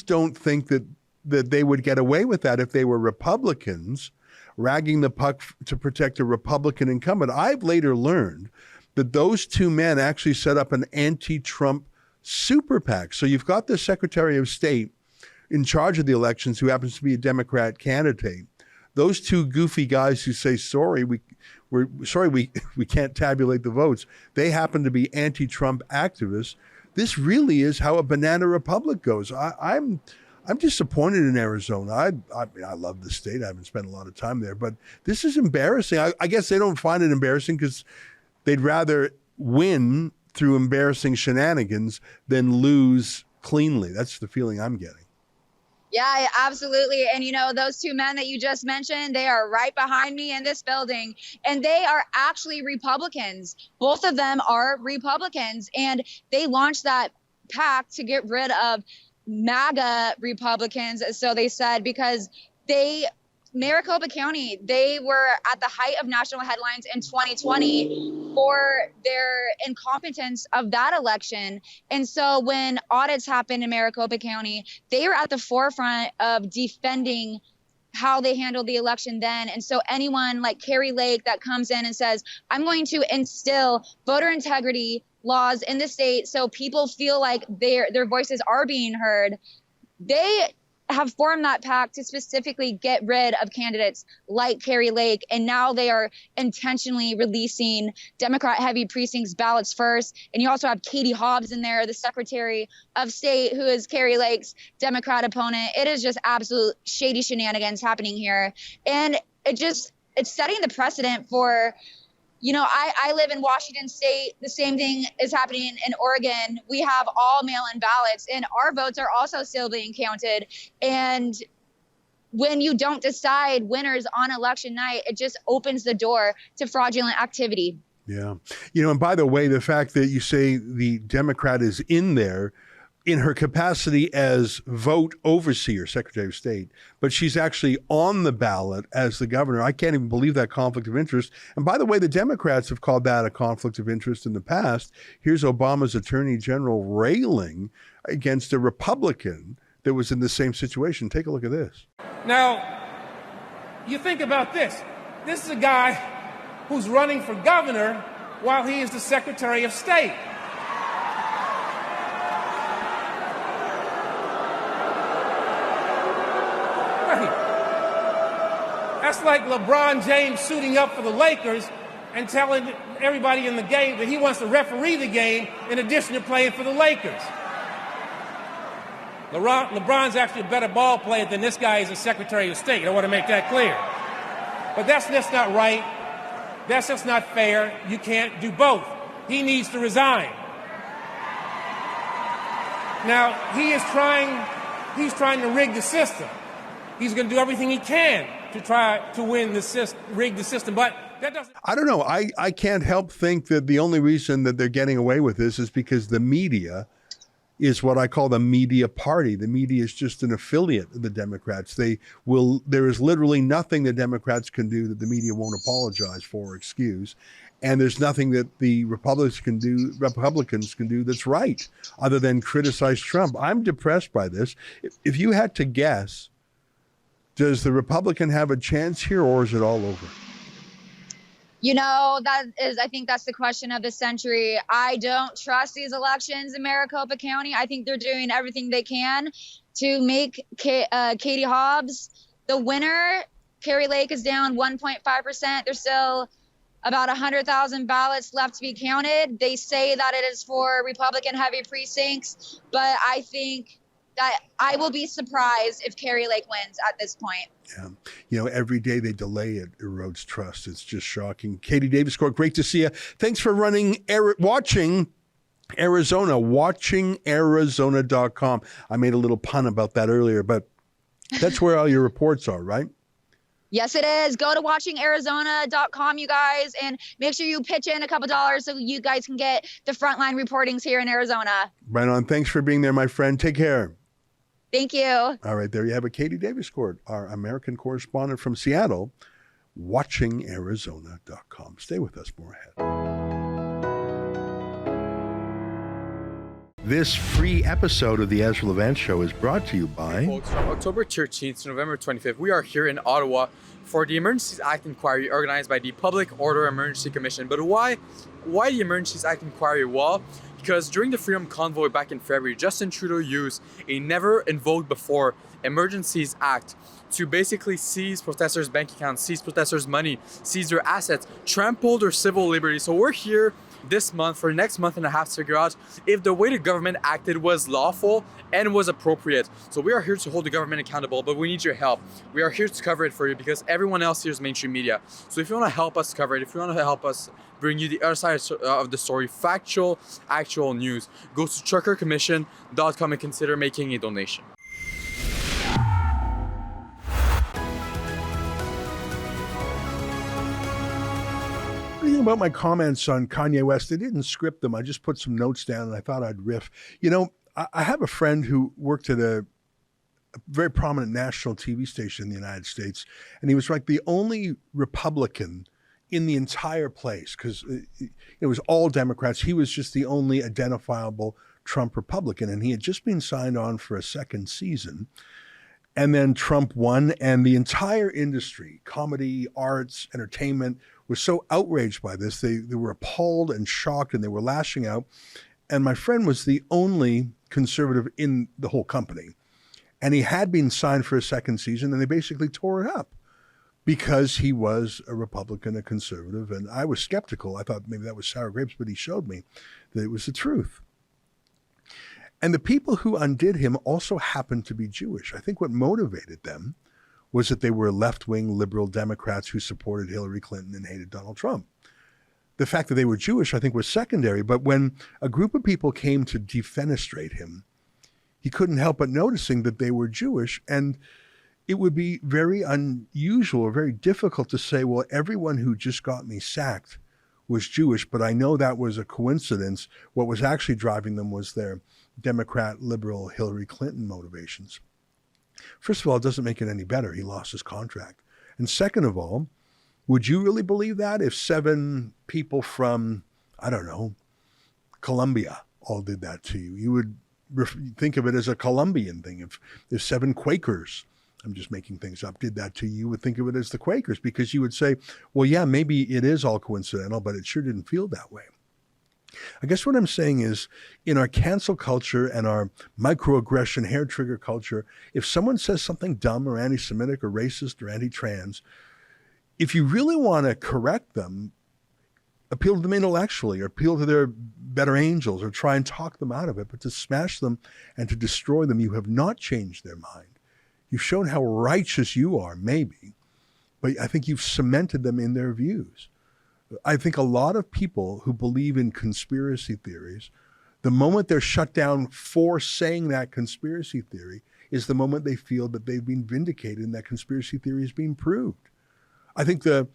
don't think that they would get away with that if they were Republicans ragging the puck to protect a Republican incumbent. I've later learned that those two men actually set up an anti-Trump super PAC. So you've got the Secretary of State in charge of the elections who happens to be a Democrat candidate. Those two goofy guys who say, sorry, we can't tabulate the votes, they happen to be anti-Trump activists. This really is how a banana republic goes. I'm disappointed in Arizona. I mean, I love the state. I haven't spent a lot of time there, but this is embarrassing. I guess they don't find it embarrassing because they'd rather win through embarrassing shenanigans than lose cleanly. That's the feeling I'm getting. Yeah, absolutely. And you know, those two men that you just mentioned, they are right behind me in this building, and they are actually Republicans. Both of them are Republicans, and they launched that PAC to get rid of MAGA Republicans. So they said, because Maricopa County, they were at the height of national headlines in 2020 for their incompetence of that election. And so when audits happened in Maricopa County, they were at the forefront of defending how they handled the election then. And so anyone like Carrie Lake that comes in and says, I'm going to instill voter integrity laws in the state so people feel like their voices are being heard, they have formed that pact to specifically get rid of candidates like Carrie Lake. And now they are intentionally releasing Democrat-heavy precincts ballots first. And you also have Katie Hobbs in there, the Secretary of State, who is Carrie Lake's Democrat opponent. It is just absolute shady shenanigans happening here. And it's setting the precedent for, you know, I live in Washington State. The same thing is happening in Oregon. We have all mail-in ballots, and our votes are also still being counted. And when you don't decide winners on election night, it just opens the door to fraudulent activity. Yeah. You know, and by the way, the fact that you say the Democrat is in there in her capacity as vote overseer, Secretary of State, but she's actually on the ballot as the governor. I can't even believe that conflict of interest. And by the way, the Democrats have called that a conflict of interest in the past. Here's Obama's Attorney General railing against a Republican that was in the same situation. Take a look at this. Now, you think about this. This is a guy who's running for governor while he is the Secretary of State. That's like LeBron James suiting up for the Lakers and telling everybody in the game that he wants to referee the game in addition to playing for the Lakers. LeBron's actually a better ball player than this guy is a Secretary of State. I want to make that clear. But that's just not right. That's just not fair. You can't do both. He needs to resign. Now, he's trying to rig the system. He's going to do everything he can to try to rig the system, but that doesn't... I don't know. I can't help think that the only reason that they're getting away with this is because the media is what I call the media party. The media is just an affiliate of the Democrats. There is literally nothing the Democrats can do that the media won't apologize for or excuse. And there's nothing that the Republicans can do that's right other than criticize Trump. I'm depressed by this. If you had to guess, does the Republican have a chance here, or is it all over? You know, I think that's the question of the century. I don't trust these elections in Maricopa County. I think they're doing everything they can to make Katie Hobbs the winner. Carrie Lake is down 1.5%. There's still about 100,000 ballots left to be counted. They say that it is for Republican-heavy precincts, but I think that I will be surprised if Carrie Lake wins at this point. Yeah. You know, every day they delay it erodes trust. It's just shocking. Katie Davis Court, great to see you. Thanks for watching Arizona, watchingarizona.com. I made a little pun about that earlier, but that's where all your reports are, right? Yes, it is. Go to watchingarizona.com, you guys, and make sure you pitch in a couple dollars so you guys can get the frontline reportings here in Arizona. Right on. Thanks for being there, my friend. Take care. Thank you. All right, there you have it. Katie Davis Court, our American correspondent from Seattle, watchingarizona.com. Stay with us, more ahead. This free episode of the Ezra Levant Show is brought to you by... Hey folks, from October 13th to November 25th, we are here in Ottawa for the Emergencies Act inquiry organized by the Public Order Emergency Commission. But why the Emergencies Act inquiry? Well, because during the Freedom Convoy back in February, Justin Trudeau used a never invoked before Emergencies Act to basically seize protesters' bank accounts, seize protesters' money, seize their assets, trample their civil liberties. So we're here this month for the next month and a half to figure out if the way the government acted was lawful and was appropriate. So we are here to hold the government accountable, but we need your help. We are here to cover it for you because everyone else here is mainstream media. So if you want to help us cover it, if you want to help us bring you the other side of the story, factual, actual news, go to truckercommission.com and consider making a donation. What do you think about my comments on Kanye West? I didn't script them. I just put some notes down and I thought I'd riff. You know, I have a friend who worked at a very prominent national TV station in the United States, and he was like the only Republican in the entire place because it was all Democrats. He was just the only identifiable Trump Republican, and he had just been signed on for a second season. And then Trump won, and the entire industry, comedy, arts, entertainment, was so outraged by this. They were appalled and shocked, and they were lashing out. And my friend was the only conservative in the whole company. And he had been signed for a second season, and they basically tore it up because he was a Republican, a conservative. And I was skeptical. I thought maybe that was sour grapes, but he showed me that it was the truth. And the people who undid him also happened to be Jewish. I think what motivated them was that they were left-wing liberal Democrats who supported Hillary Clinton and hated Donald Trump. The fact that they were Jewish, I think, was secondary. But when a group of people came to defenestrate him, he couldn't help but noticing that they were Jewish. And it would be very unusual or very difficult to say, well, everyone who just got me sacked was Jewish, but I know that was a coincidence. What was actually driving them was their Democrat, liberal, Hillary Clinton motivations. First of all, it doesn't make it any better. He lost his contract. And second of all, would you really believe that if 7 people from, I don't know, Colombia all did that to you? You would think of it as a Colombian thing. If 7 Quakers, I'm just making things up, did that to you, you would think of it as the Quakers, because you would say, well, yeah, maybe it is all coincidental, but it sure didn't feel that way. I guess what I'm saying is, in our cancel culture and our microaggression hair trigger culture, if someone says something dumb or anti-Semitic or racist or anti-trans, if you really want to correct them, appeal to them intellectually or appeal to their better angels or try and talk them out of it. But to smash them and to destroy them, you have not changed their mind. You've shown how righteous you are, maybe, but I think you've cemented them in their views. I think a lot of people who believe in conspiracy theories, the moment they're shut down for saying that conspiracy theory is the moment they feel that they've been vindicated and that conspiracy theory is being proved. I think the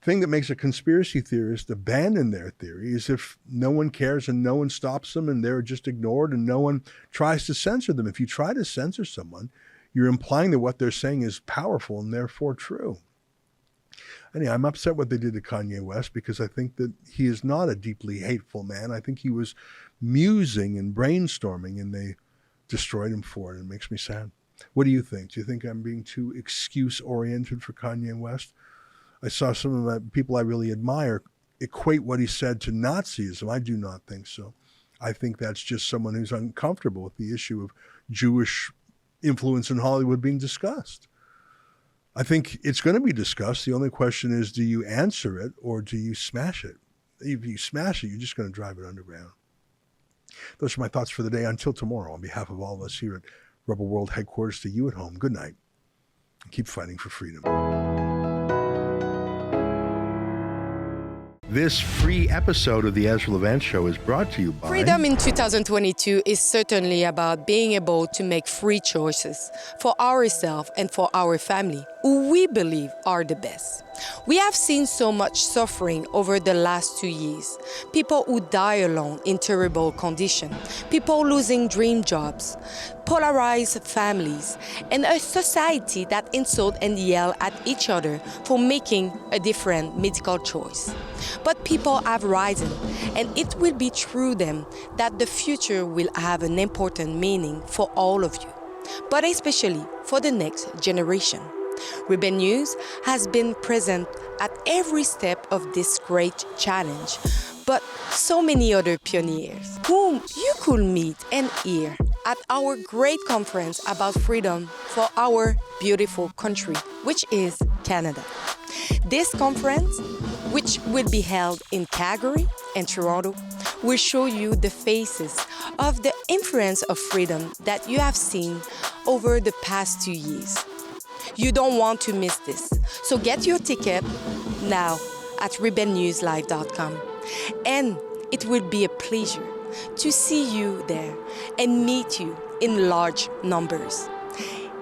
thing that makes a conspiracy theorist abandon their theory is if no one cares and no one stops them and they're just ignored and no one tries to censor them. If you try to censor someone, you're implying that what they're saying is powerful and therefore true. Anyway, I'm upset what they did to Kanye West because I think that he is not a deeply hateful man. I think he was musing and brainstorming and they destroyed him for it. It makes me sad. What do you think? Do you think I'm being too excuse-oriented for Kanye West? I saw some of the people I really admire equate what he said to Nazism. I do not think so. I think that's just someone who's uncomfortable with the issue of Jewish influence in Hollywood being discussed. I think it's going to be discussed. The only question is, do you answer it or do you smash it? If you smash it, you're just going to drive it underground. Those are my thoughts for the day. Until tomorrow, on behalf of all of us here at Rebel World Headquarters, to you at home, good night. Keep fighting for freedom. This free episode of the Ezra Levant Show is brought to you by... Freedom in 2022 is certainly about being able to make free choices for ourselves and for our family, who we believe are the best. We have seen so much suffering over the last 2 years. People who die alone in terrible conditions, people losing dream jobs, polarized families, and a society that insult and yell at each other for making a different medical choice. But people have risen, and it will be through them that the future will have an important meaning for all of you, but especially for the next generation. Rebel News has been present at every step of this great challenge, but so many other pioneers whom you could meet and hear at our great conference about freedom for our beautiful country, which is Canada. This conference, which will be held in Calgary and Toronto, will show you the faces of the influence of freedom that you have seen over the past 2 years. You don't want to miss this, so get your ticket now at rebelnewslive.com. And it will be a pleasure to see you there and meet you in large numbers.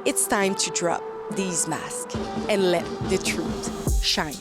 It's time to drop these masks and let the truth shine.